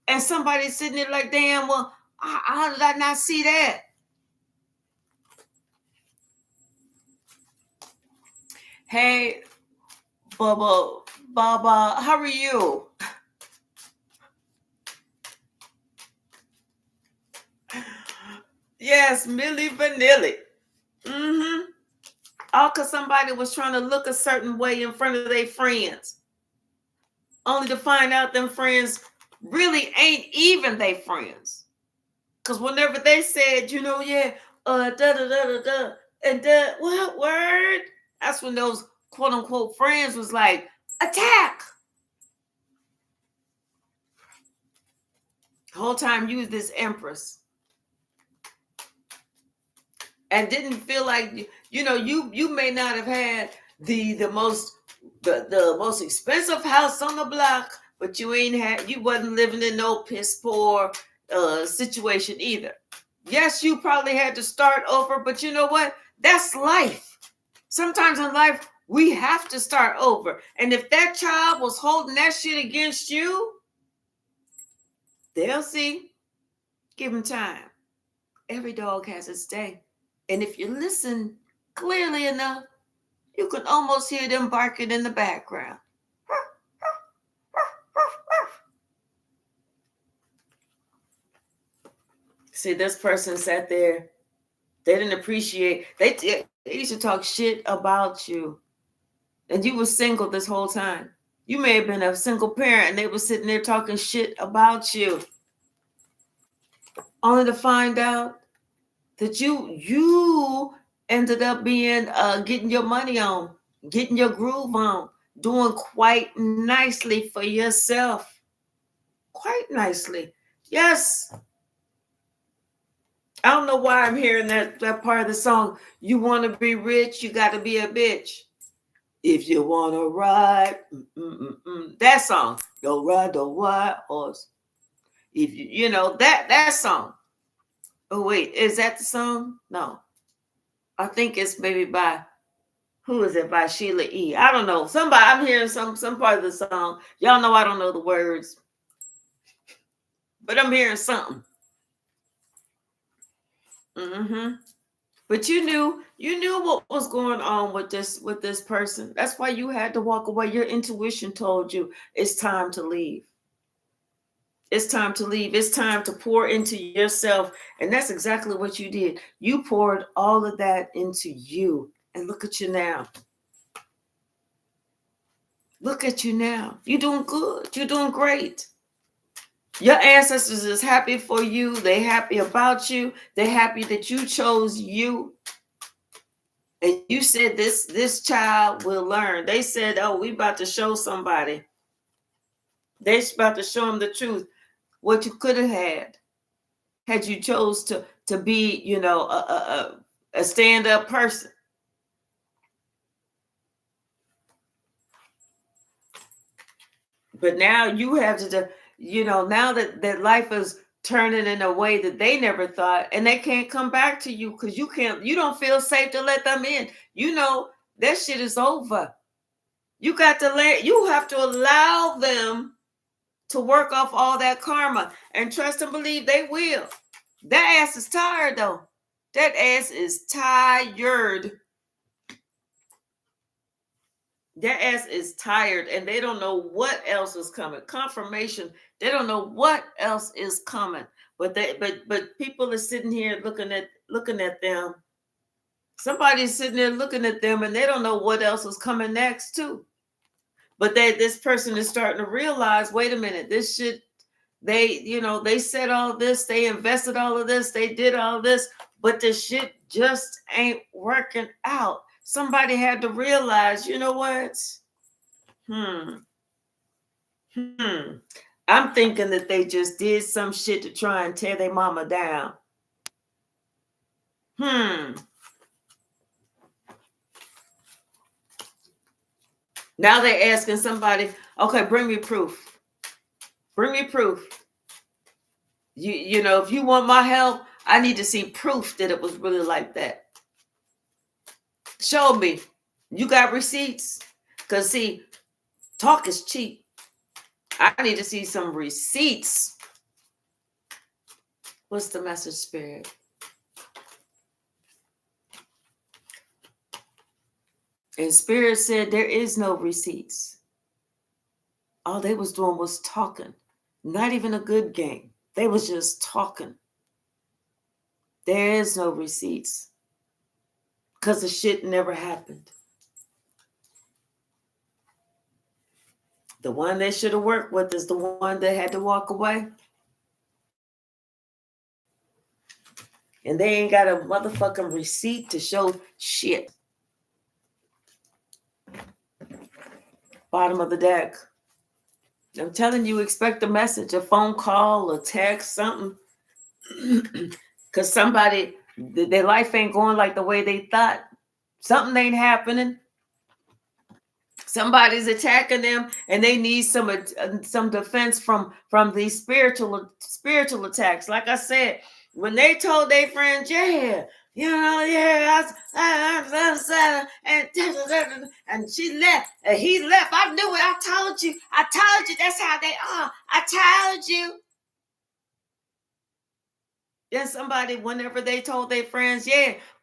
And somebody's sitting there like, damn, well, how did I not see that? Hey, Baba, how are you? Yes, Milli Vanilli. All because somebody was trying to look a certain way in front of their friends. Only to find out them friends really ain't even their friends. Because whenever they said, and what word? That's when those quote unquote friends was like, attack. The whole time you was this empress. And didn't feel like, you may not have had the most expensive house on the block, but you wasn't living in no piss poor situation either. Yes, you probably had to start over, but you know what? That's life. Sometimes in life, we have to start over. And if that child was holding that shit against you, they'll see. Give them time. Every dog has its day. And if you listen clearly enough, you can almost hear them barking in the background. See, this person sat there. They didn't appreciate. They used to talk shit about you. And you were single this whole time. You may have been a single parent and they were sitting there talking shit about you. Only to find out that you ended up being getting your money on, getting your groove on, doing quite nicely for yourself. Quite nicely. Yes. I don't know why I'm hearing that part of the song. You want to be rich, you got to be a bitch. If you want to ride, that song. Go ride the white horse. If you know that song. Oh wait, is that the song? No. I think it's maybe by, who is it? By Sheila E. I don't know. Somebody, I'm hearing some part of the song. Y'all know I don't know the words. But I'm hearing something. But you knew what was going on with this person. That's why you had to walk away. Your intuition told you it's time to leave. It's time to leave. It's time to pour into yourself. And that's exactly what you did. You poured all of that into you. And look at you now. Look at you now. You're doing good. You're doing great. Your ancestors is happy for you. They're happy about you. They're happy that you chose you. And you said this child will learn. They said, oh, we about to show somebody. They're about to show them the truth. What you could have had you chose to be, a stand-up person. But now you have to, now that life is turning in a way that they never thought, and they can't come back to you because you don't feel safe to let them in. That shit is over. You got to you have to allow them to work off all that karma, and trust and believe they will. That ass is tired though. That ass is tired. That ass is tired, and they don't know what else is coming. Confirmation. They don't know what else is coming. But people are sitting here looking at them. Somebody's sitting there looking at them, and they don't know what else is coming next too. But this person is starting to realize, wait a minute, this shit. They said all this, they invested all of this, they did all this, but the shit just ain't working out. Somebody had to realize, you know what? I'm thinking that they just did some shit to try and tear their mama down. Now they're asking somebody, okay, bring me proof. Bring me proof. You know, if you want my help, I need to see proof that it was really like that. Show me. You got receipts? Because, see, talk is cheap. I need to see some receipts. What's the message, Spirit? And Spirit said there is no receipts. All they was doing was talking. Not even a good game. They was just talking. There is no receipts. Because the shit never happened. The one they should have worked with is the one that had to walk away. And they ain't got a motherfucking receipt to show shit. Bottom of the deck. I'm telling you, expect a message, a phone call, a text, something. Because somebody, their life ain't going like the way they thought. Something ain't happening. Somebody's attacking them, and they need some defense from these spiritual attacks. Like I said, when they told their friends, and she left, and he left. I knew it. I told you. That's how they are. I told you. Then somebody, whenever they told their friends,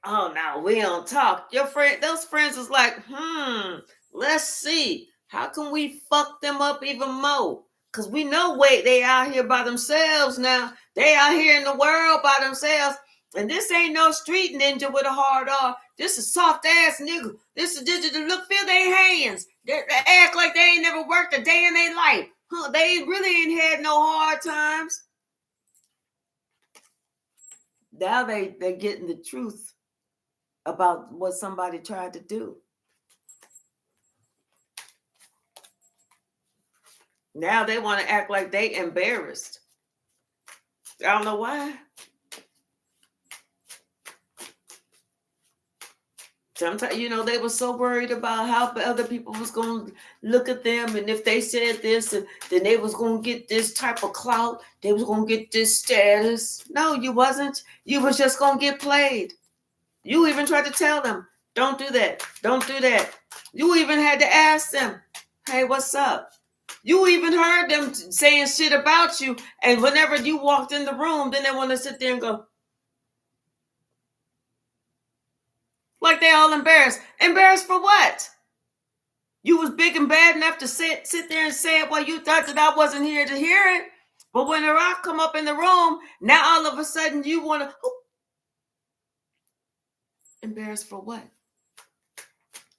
oh no, we don't talk. Those friends was like, let's see. How can we fuck them up even more? Because we know, they out here by themselves now. They out here in the world by themselves. And this ain't no street ninja with a hard R. This is soft ass nigga. This is digital. Look, feel their hands. They act like they ain't never worked a day in their life. They really ain't had no hard times. Now they're getting the truth about what somebody tried to do. Now they want to act like they embarrassed. I don't know why. Sometimes, they were so worried about how other people was going to look at them. And if they said this, then they was going to get this type of clout. They was going to get this status. No, you wasn't. You was just going to get played. You even tried to tell them, don't do that. Don't do that. You even had to ask them, hey, what's up? You even heard them saying shit about you. And whenever you walked in the room, then they want to sit there and go, like they all embarrassed. Embarrassed for what? You was big and bad enough to sit there and say it while you thought that I wasn't here to hear it. But when I come up in the room, now all of a sudden you want to... Embarrassed for what?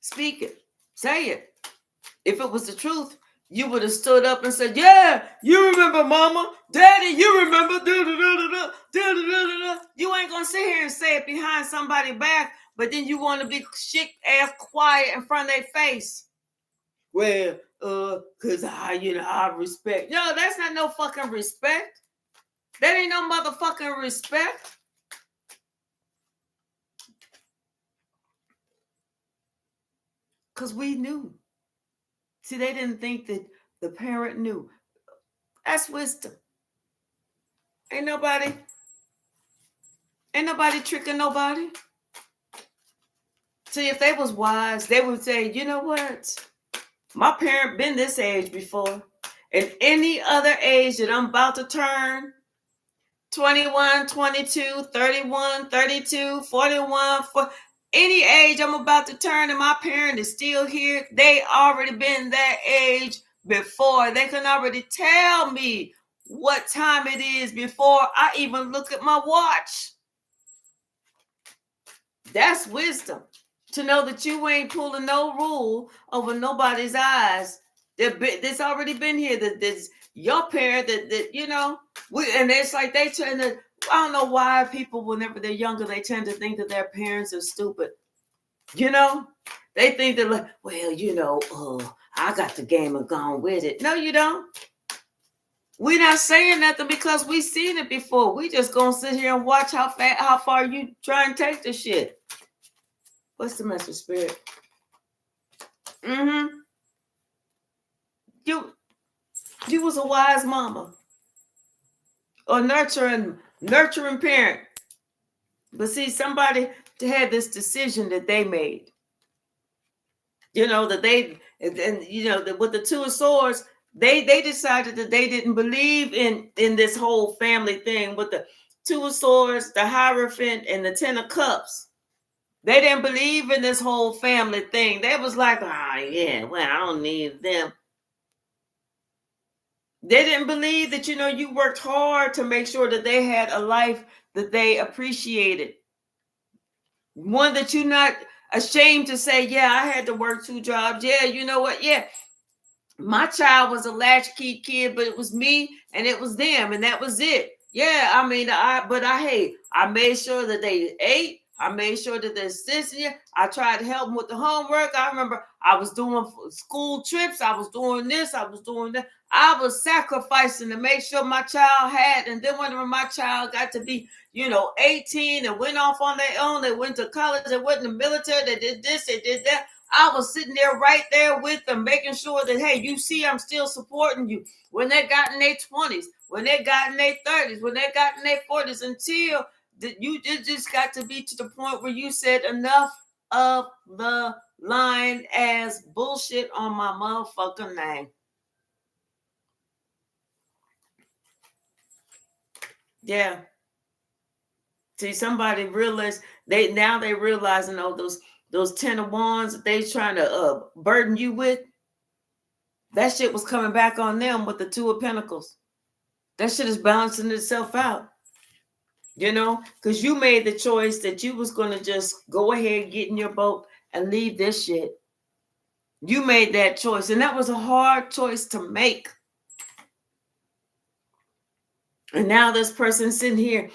Speak it. Say it. If it was the truth, you would have stood up and said, yeah, you remember mama, daddy, you remember, You ain't going to sit here and say it behind somebody's back, but then you want to be shit ass quiet in front of their face. Well, because I respect. No, that's not no fucking respect. That ain't no motherfucking respect. Because we knew. See, they didn't think that the parent knew. That's wisdom. Ain't nobody tricking nobody. See, if they was wise, they would say, you know what? My parent been this age before. And any other age that I'm about to turn, 21, 22, 31, 32, 41, for any age I'm about to turn and my parent is still here, they already been that age before. They can already tell me what time it is before I even look at my watch. That's wisdom. To know that you ain't pulling no rule over nobody's eyes. That's already been here. That's your parent. That you know. And it's like they tend to. I don't know why people, whenever they're younger, they tend to think that their parents are stupid. You know, they think that like, well, you know, I got the game and gone with it. No, you don't. We're not saying nothing because we seen it before. We just gonna sit here and watch how far you try and take the shit. What's the message, Spirit? Mm-hmm. You was a wise mama or nurturing parent. But see, somebody had this decision that they made. You know, that they, and you know, that with the Two of Swords, they decided that they didn't believe in this whole family thing with the Two of Swords, the Hierophant, and the Ten of Cups. They didn't believe in this whole family thing. They was like, yeah, well, I don't need them. They didn't believe that, you know, you worked hard to make sure that they had a life that they appreciated. One that you're not ashamed to say, yeah, I had to work 2 jobs. Yeah, you know what? Yeah, my child was a latchkey kid, but it was me and it was them, and that was it. Yeah, I mean, I made sure that they ate. I made sure that they're assisting. I tried to help them with the homework. I remember I was doing school trips. I was doing this. I was doing that. I was sacrificing to make sure my child had. And then whenever my child got to be, you know, 18 and went off on their own, they went to college, they went in the military, they did this, they did that. I was sitting there right there with them, making sure that, hey, you see, I'm still supporting you. When they got in their 20s, when they got in their 30s, when they got in their 40s, until you just got to be to the point where you said enough of the line as bullshit on my motherfucking name. Yeah. See, somebody realized they realizing those 10 of wands that they trying to burden you with. That shit was coming back on them with the 2 of pentacles. That shit is balancing itself out. You know, because you made the choice that you was going to just go ahead, get in your boat and leave this shit. You made that choice. And that was a hard choice to make. And now this person sitting here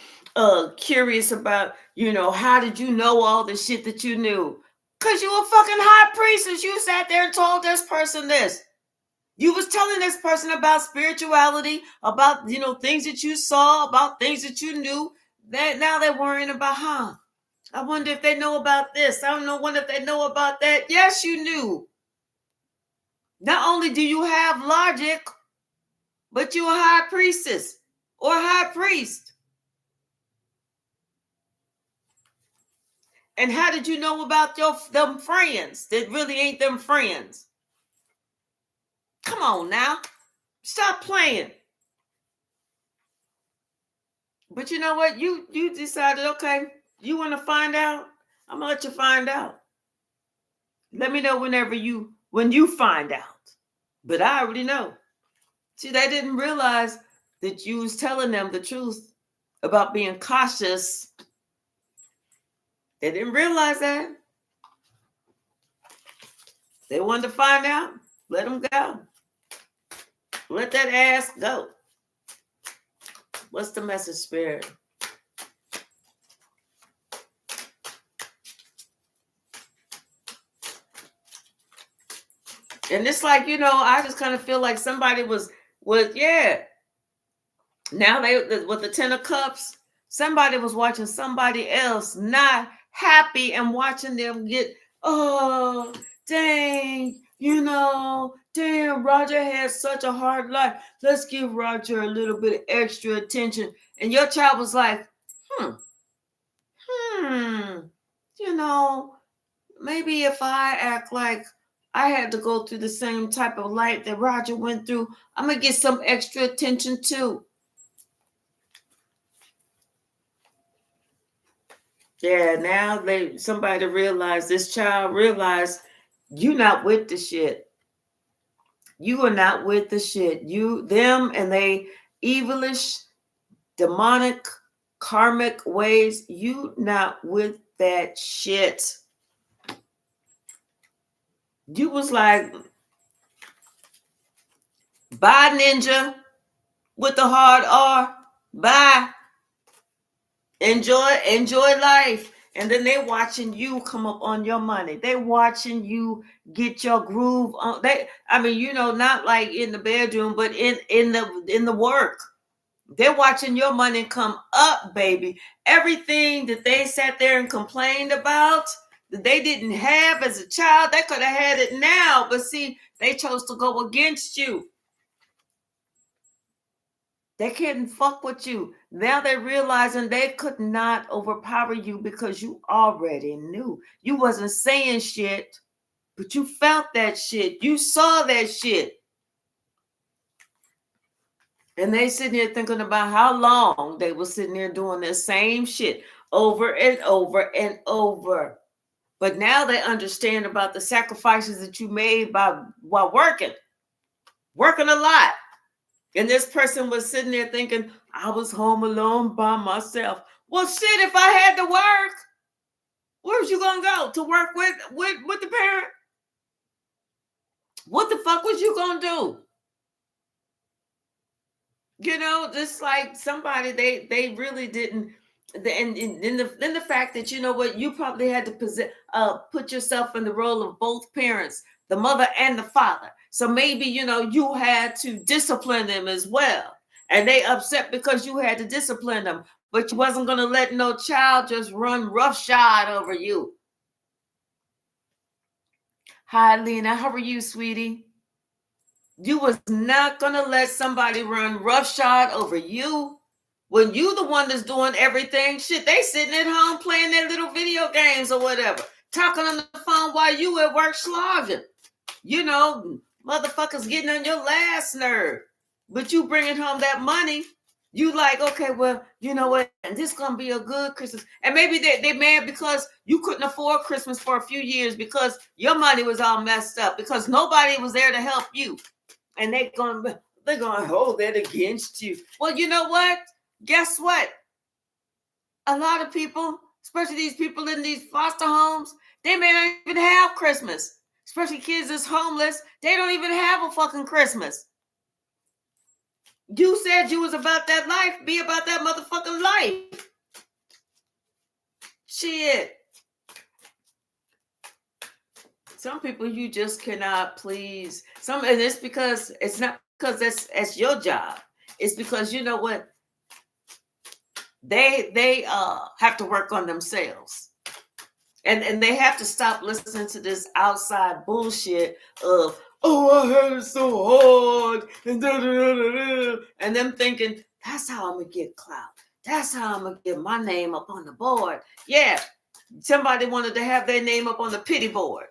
curious about, you know, how did you know all the shit that you knew? Because you a fucking high priestess. You sat there and told this person this. You was telling this person about spirituality, about, you know, things that you saw, about things that you knew. That now they're worrying about, I wonder if they know about this. I don't know, wonder if they know about that. Yes, you knew. Not only do you have logic, but you're a high priestess or high priest. And how did you know about them friends that really ain't them friends? Come on now. Stop playing. But you know what? You decided, okay, you want to find out? I'm gonna let you find out. Let me know when you find out. But I already know. See, they didn't realize that you was telling them the truth about being cautious. They didn't realize that. They wanted to find out. Let them go. Let that ass go. What's the message, Spirit? And it's like, you know, I just kind of feel like somebody was yeah. Now with the 10 of cups, somebody was watching somebody else not happy and watching them get, oh, dang, you know, damn, Roger had such a hard life. Let's give Roger a little bit of extra attention. And your child was like, you know, maybe if I act like I had to go through the same type of life that Roger went through. I'm going to get some extra attention too. Yeah, now somebody realized, this child realized, you not with the shit. You are not with the shit. Them and they evilish, demonic, karmic ways. You not with that shit. You was like, bye, ninja, with the hard R. Bye. Enjoy life. And then they watching you come up on your money. They watching you get your groove on. Not like in the bedroom, but in the work. They're watching your money come up, baby. Everything that they sat there and complained about that they didn't have as a child, they could have had it now. But see, they chose to go against you. They couldn't fuck with you. Now they're realizing they could not overpower you because you already knew. You wasn't saying shit, but you felt that shit. You saw that shit. And they sitting there thinking about how long they were sitting there doing the same shit over and over and over. But now they understand about the sacrifices that you made while working a lot. And this person was sitting there thinking, I was home alone by myself. Well, shit, if I had to work, where was you going to go? To work with the parent? What the fuck was you going to do? Just like somebody, they really didn't. And the fact that, you know what, you probably had to put yourself in the role of both parents, the mother and the father. So maybe, you had to discipline them as well. And they upset because you had to discipline them. But you wasn't going to let no child just run roughshod over you. Hi, Lena. How are you, sweetie? You was not going to let somebody run roughshod over you. When you the one that's doing everything, shit, they sitting at home playing their little video games or whatever, talking on the phone while you at work slogging. Motherfuckers getting on your last nerve. But you bringing home that money, you like, okay, well, you know what? And this gonna be a good Christmas. And maybe they mad because you couldn't afford Christmas for a few years because your money was all messed up because nobody was there to help you. And they're gonna hold that against you. Well, you know what? Guess what? A lot of people, especially these people in these foster homes, they may not even have Christmas. Especially kids that's homeless, they don't even have a fucking Christmas. You said you was about that life. Be about that motherfucking life. Shit. Some people you just cannot please. And it's because it's not because that's your job. It's because, you know what? They have to work on themselves. And they have to stop listening to this outside bullshit of, oh, I had it so hard, and them thinking, that's how I'm going to get clout. That's how I'm going to get my name up on the board. Yeah, somebody wanted to have their name up on the pity board.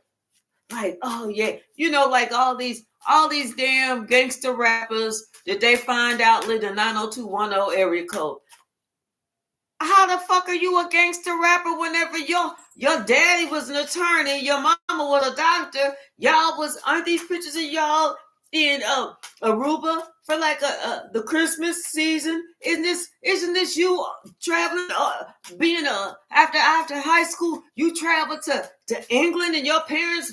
Like, oh, yeah. Like all these damn gangster rappers that they find out live the 90210 area code. How the fuck are you a gangster rapper whenever your daddy was an attorney, your mama was a doctor, aren't these pictures of y'all in Aruba for like the Christmas season? Isn't this you traveling, being after high school, you traveled to England and your parents,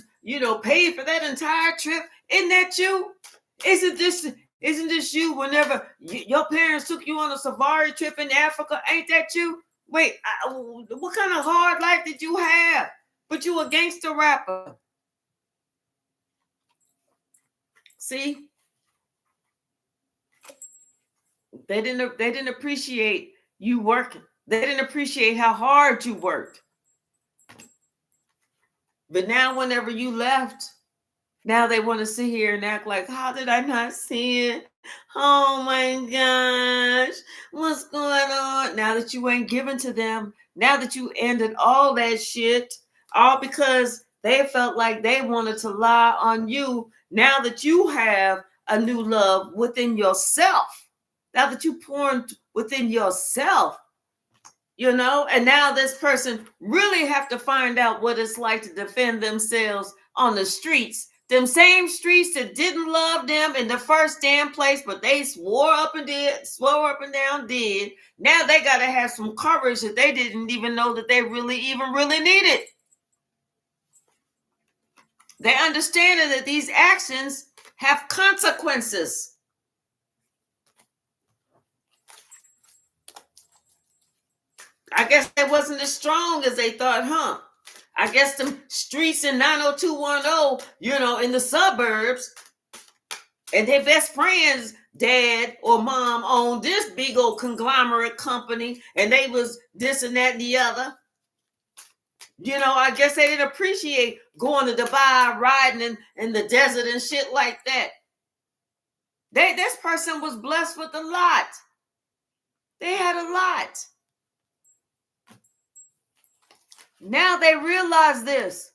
paid for that entire trip? Isn't that you? Isn't this you whenever your parents took you on a safari trip in Africa? Ain't that you? Wait, what kind of hard life did you have? But you a gangster rapper. See? They didn't appreciate you working. They didn't appreciate how hard you worked. But now whenever you left, now they want to sit here and act like, how did I not see it? Oh my gosh, what's going on? Now that you ain't given to them, now that you ended all that shit, all because They felt like they wanted to lie on you now that you have a new love within yourself. Now that you pouring within yourself, and now this person really have to find out what it's like to defend themselves on the streets. Them same streets that didn't love them in the first damn place, but they swore up and down did. Now they got to have some courage that they didn't even know that they really needed. They understand that these actions have consequences. I guess they wasn't as strong as they thought, huh? I guess them streets in 90210, in the suburbs, and their best friend's dad or mom owned this big old conglomerate company, and they was this and that and the other. I guess they didn't appreciate going to Dubai, riding in the desert and shit like that. This person was blessed with a lot. They had a lot. Now they realize this.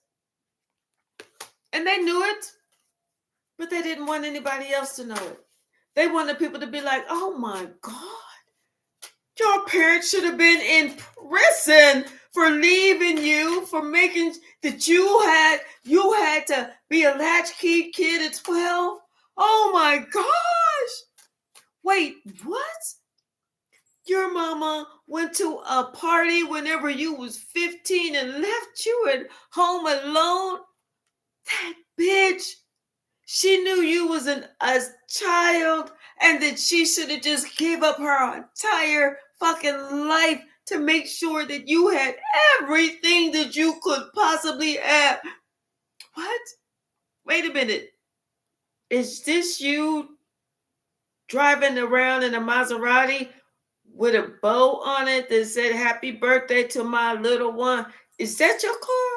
And they knew it, but they didn't want anybody else to know it. They wanted people to be like, oh my God, your parents should have been in prison for leaving you, for making that you had to be a latchkey kid at 12. Oh my gosh. Wait, what? Your mama went to a party whenever you was 15 and left you at home alone? That bitch, she knew you was a child and that she should have just gave up her entire fucking life to make sure that you had everything that you could possibly have. What? Wait a minute. Is this you driving around in a Maserati with a bow on it that said happy birthday to my little one? Is that your car?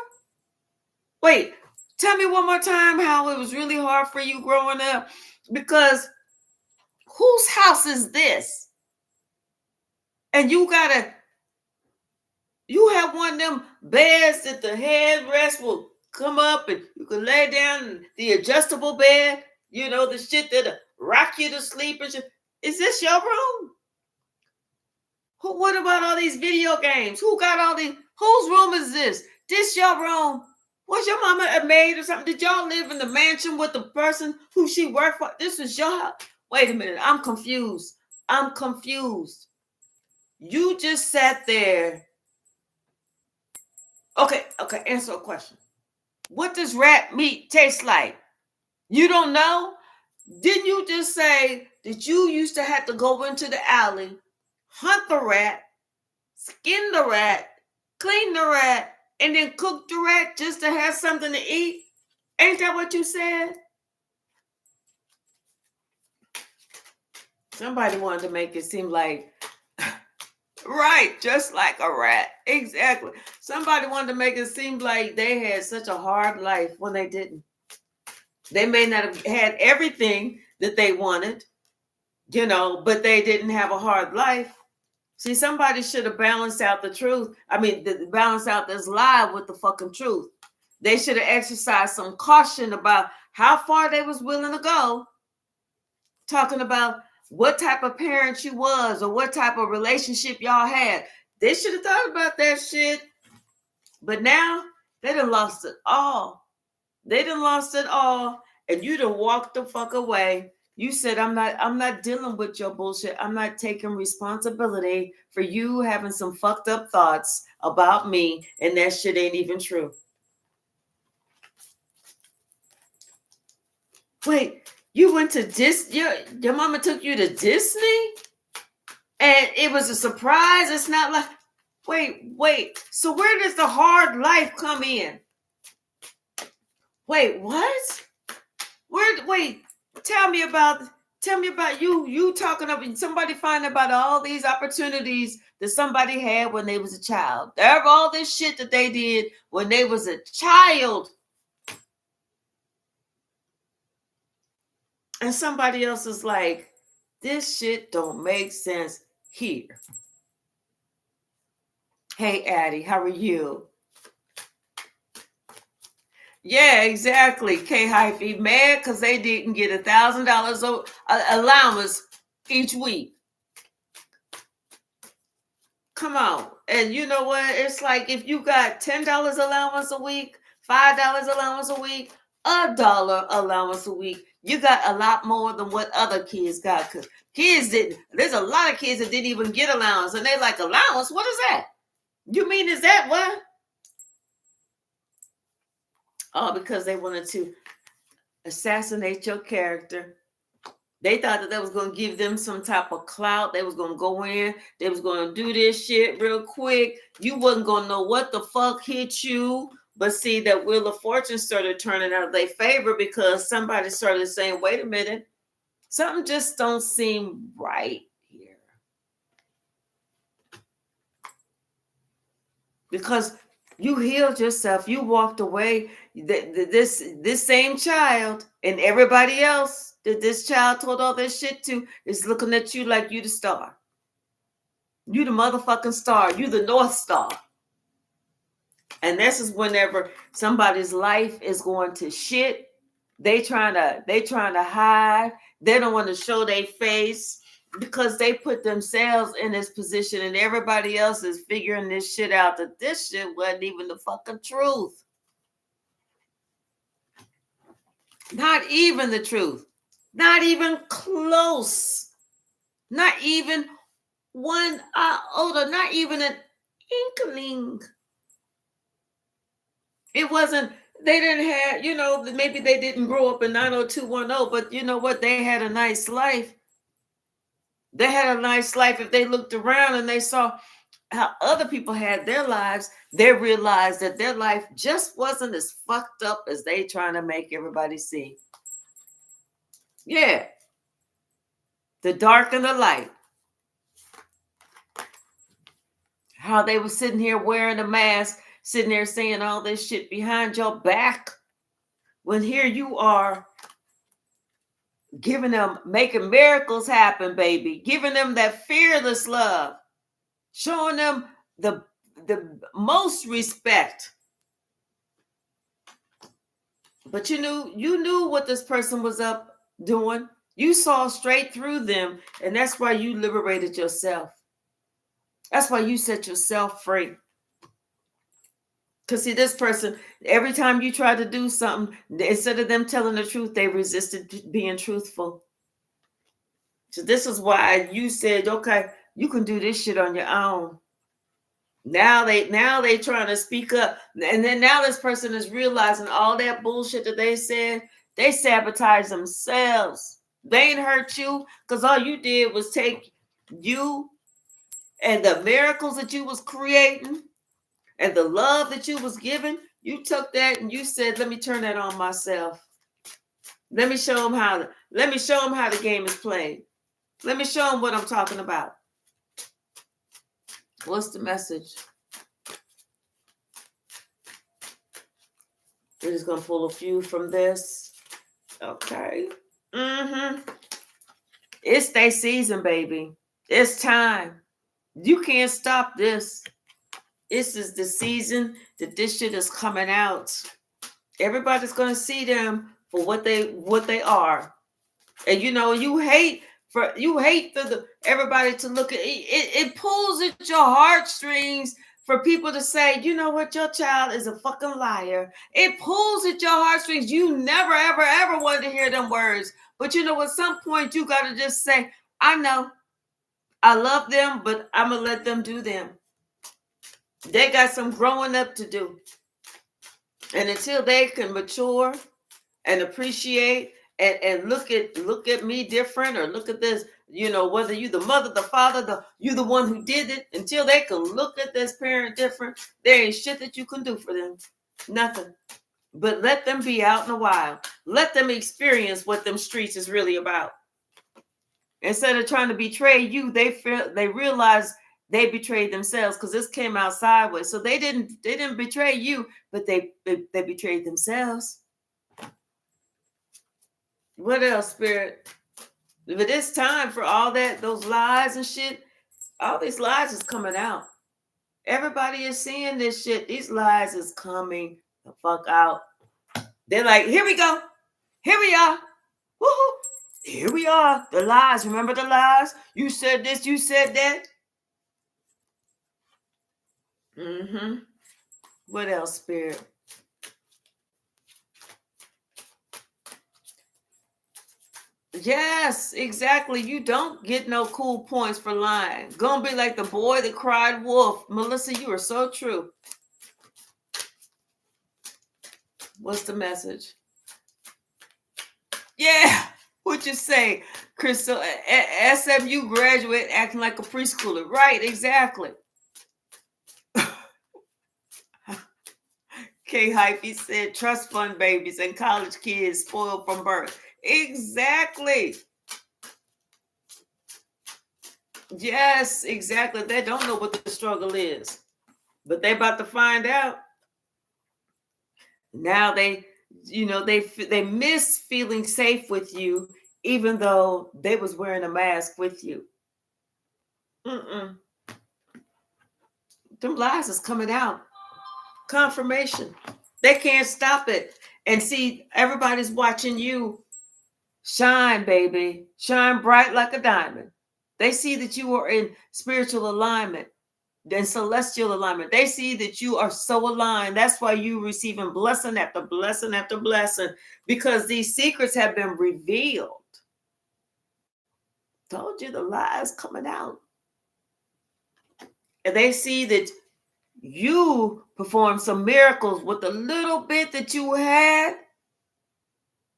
Wait, tell me one more time how it was really hard for you growing up. Because whose house is this? And you have one of them beds that the headrest will come up and you can lay down in the adjustable bed, the shit that'll rock you to sleep and shit. Is this your room? What about all these video games? Who got all these? Whose room is this? This your room? Was your mama a maid or something? Did y'all live in the mansion with the person who she worked for? This was your house? Wait a minute. I'm confused. You just sat there. Okay. Answer a question. What does rat meat taste like? You don't know? Didn't you just say that you used to have to go into the alley, hunt the rat, skin the rat, clean the rat, and then cook the rat just to have something to eat? Ain't that what you said? Somebody wanted to make it seem like, right, just like a rat. Exactly. Somebody wanted to make it seem like they had such a hard life when they didn't. They may not have had everything that they wanted, but they didn't have a hard life. See, somebody should have balanced out the truth. Balance out this lie with the fucking truth. They should have exercised some caution about how far they was willing to go. Talking about what type of parent you was or what type of relationship y'all had. They should have thought about that shit. But now they done lost it all. And you done walked the fuck away. You said, I'm not dealing with your bullshit. I'm not taking responsibility for you having some fucked up thoughts about me, and that shit ain't even true. Wait, you went to Disney? Your mama took you to Disney? And it was a surprise? It's not like, wait. So where does the hard life come in? Wait, what? Tell me about you talking about somebody finding about all these opportunities that somebody had when they was a child. There of all this shit that they did when they was a child. And somebody else is like, this shit don't make sense here. Hey, Addie, how are you? Yeah, exactly. K Hyphy mad because they didn't get $1,000 allowance each week. Come on. And you know what? It's like if you got $10 allowance a week, $5 allowance a week, $1 allowance a week, you got a lot more than what other kids got. Because kids didn't, there's a lot of kids that didn't even get allowance. And they're like, allowance? What is that? You mean is that what? Oh, because they wanted to assassinate your character. They thought that was going to give them some type of clout. They was going to go in. They was going to do this shit real quick. You wasn't going to know what the fuck hit you. But see, that Wheel of Fortune started turning out their favor because somebody started saying, wait a minute, something just don't seem right here. Because you healed yourself. You walked away. This same child and everybody else that this child told all this shit to is looking at you like you the star. You the motherfucking star. You the North Star. And this is whenever somebody's life is going to shit. They trying to hide. They don't want to show their face because they put themselves in this position and everybody else is figuring this shit out that this shit wasn't even the fucking truth. Not even the truth. Not even close. Not even one iota. Not even an inkling. It wasn't, they didn't have, maybe they didn't grow up in 90210, but you know what? They had a nice life. They had a nice life. If they looked around and they saw how other people had their lives, they realized that their life just wasn't as fucked up as they trying to make everybody see. Yeah. The dark and the light. How they were sitting here wearing a mask, sitting there saying all this shit behind your back. When here you are giving them, making miracles happen, baby. Giving them that fearless love. Showing them the most respect. But you knew what this person was up doing. You saw straight through them, and that's why you liberated yourself. That's why you set yourself free. Because see, this person, every time you try to do something, instead of them telling the truth, they resisted being truthful. So this is why you said, okay, you can do this shit on your own. Now they trying to speak up. And then now this person is realizing all that bullshit that they said, they sabotage themselves. They ain't hurt you because all you did was take you and the miracles that you was creating and the love that you was giving. You took that and you said, let me turn that on myself. Let me show them how the game is played. Let me show them what I'm talking about. What's the message? We're just gonna pull a few from this. Okay. It's their season, baby. It's time. You can't stop this. This is the season that this shit is coming out. Everybody's gonna see them for what they are. And you hate for everybody to look at it. It pulls at your heartstrings for people to say, you know what, your child is a fucking liar. It pulls at your heartstrings. You never, ever, ever wanted to hear them words. But at some point you got to just say, I know. I love them, but I'm going to let them do them. They got some growing up to do. And until they can mature and appreciate and look at me different or look at this, whether you the mother, the father, you the one who did it, until they can look at this parent different, there ain't shit that you can do for them. Nothing. But let them be out in the wild. Let them experience what them streets is really about. Instead of trying to betray you, they realize they betrayed themselves because this came out sideways. So they didn't betray you, but they betrayed themselves. What else, Spirit? But it's time for all those lies and shit. All these lies is coming out. Everybody is seeing this shit. These lies is coming the fuck out. They're like, here we go. Here we are. Woo-hoo. Here we are. The lies. Remember the lies? You said this, you said that. Mm-hmm. What else, Spirit? Yes, exactly. You don't get no cool points for lying. Gonna be like the boy that cried wolf. Melissa, you are so true. What's the message? Yeah. What'd you say, Crystal? SMU graduate acting like a preschooler. Right, exactly. K Hypsee said trust fund babies and college kids spoiled from birth. Exactly. Yes, exactly. They don't know what the struggle is, but they about to find out. Now they miss feeling safe with you, even though they was wearing a mask with you. Them lies is coming out. Confirmation. They can't stop it. And see, everybody's watching you shine, baby. Shine bright like a diamond. They see that you are in spiritual alignment, then celestial alignment. They see that you are so aligned. That's why you receiving blessing after blessing after blessing, because these secrets have been revealed. Told you the lies coming out. And they see that you performed some miracles with the little bit that you had.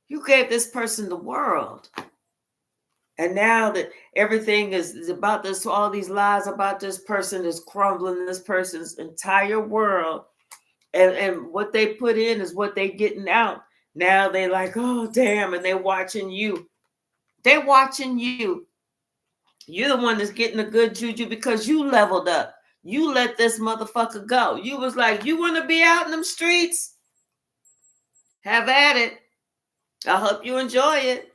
You gave this person the world. And now that everything is about this, all these lies about this person is crumbling this person's entire world. And what they put in is what they getting out. Now they like, oh, damn. And they're watching you. They're watching you. You're the one that's getting the good juju because you leveled up. You let this motherfucker go. You was like, you want to be out in them streets? Have at it. I hope you enjoy it.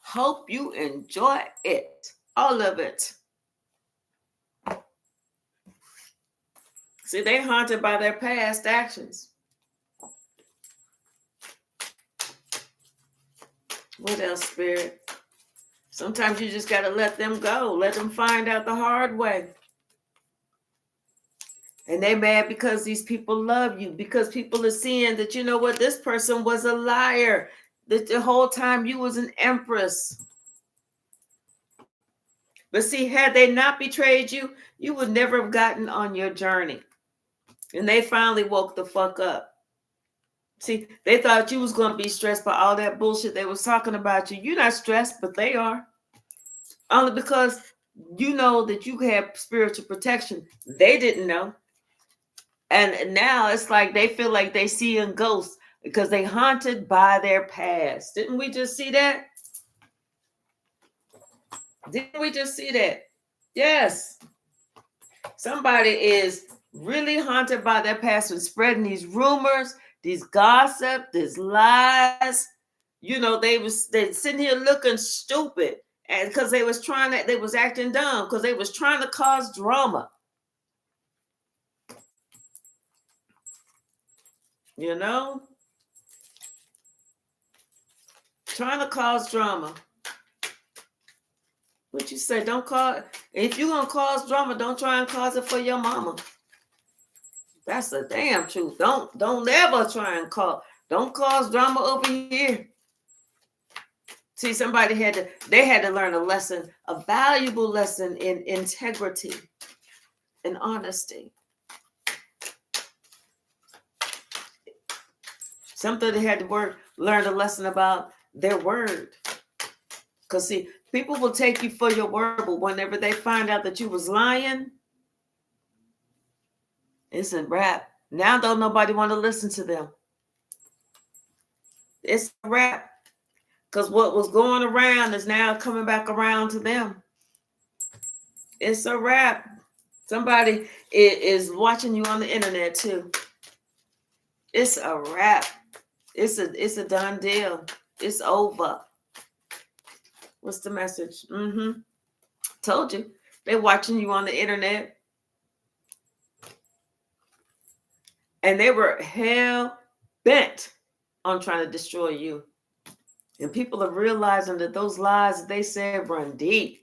Hope you enjoy it. All of it. See, they haunted by their past actions. What else, Spirit? Sometimes you just got to let them go. Let them find out the hard way. And they mad because these people love you. Because people are seeing that, you know what, this person was a liar. That the whole time you was an empress. But see, had they not betrayed you, you would never have gotten on your journey. And they finally woke the fuck up. See, they thought you was going to be stressed by all that bullshit they was talking about you. You're not stressed, but they are. Only because you know that you have spiritual protection. They didn't know. And now it's like they feel like they seeing ghosts because they haunted by their past. Didn't we just see that? Didn't we just see that? Yes. Somebody is really haunted by their past and spreading these rumors, these gossip, these lies. You know, they sitting here looking stupid, and because they was acting dumb because they was trying to cause drama. You know, trying to cause drama. What you say? Don't cause. If you're gonna cause drama, don't try and cause it for your mama. That's the damn truth. Don't ever try and cause. Don't cause drama over here. See, somebody had to learn a lesson, a valuable lesson in integrity and honesty. Something they had to learn a lesson about their word. Because see, people will take you for your word, but whenever they find out that you was lying, it's a wrap. Now don't nobody want to listen to them. It's a wrap. Because what was going around is now coming back around to them. It's a wrap. Somebody is watching you on the internet too. It's a wrap. It's a done deal. It's over. What's the message? Told you. They're watching you on the internet. And they were hell bent on trying to destroy you. And people are realizing that those lies that they said run deep.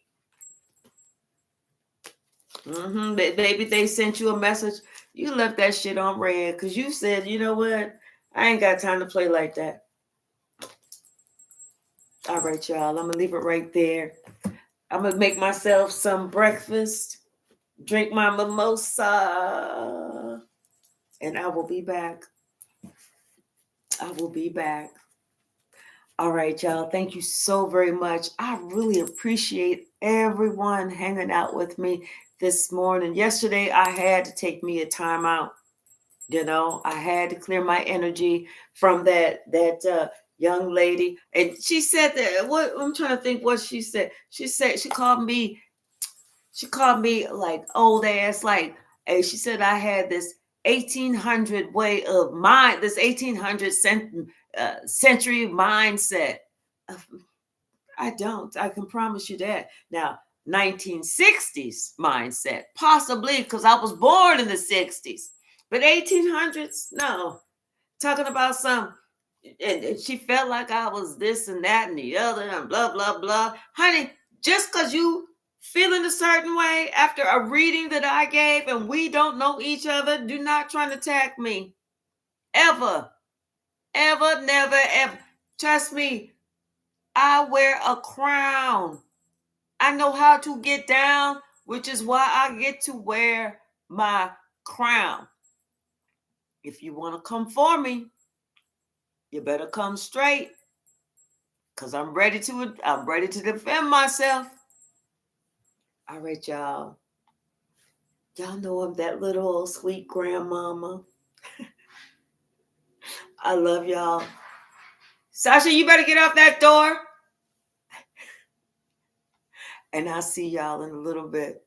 Maybe they sent you a message. You left that shit on red because you said, you know what? I ain't got time to play like that. All right, y'all. I'm going to leave it right there. I'm going to make myself some breakfast, drink my mimosa, and I will be back. I will be back. All right, y'all. Thank you so very much. I really appreciate everyone hanging out with me this morning. Yesterday, I had to take me a time out. You know, I had to clear my energy from that young lady. And she said that, what I'm trying to think what she said. She called me like old ass, like, hey, she said I had this 1800 way of mind, this 1800 century mindset. I don't. I can promise you that. Now, 1960s mindset, possibly because I was born in the 60s, but 1800s, no. Talking about some, and she felt like I was this and that and the other and blah, blah, blah. Honey, just because you feeling a certain way after a reading that I gave and we don't know each other, do not try to attack me. Ever, ever, never, ever. Trust me, I wear a crown. I know how to get down, which is why I get to wear my crown. If you want to come for me, you better come straight, because I'm ready to defend myself. All right, y'all. Y'all know I'm that little old sweet grandmama. I love y'all. Sasha, you better get off that door. And I'll see y'all in a little bit.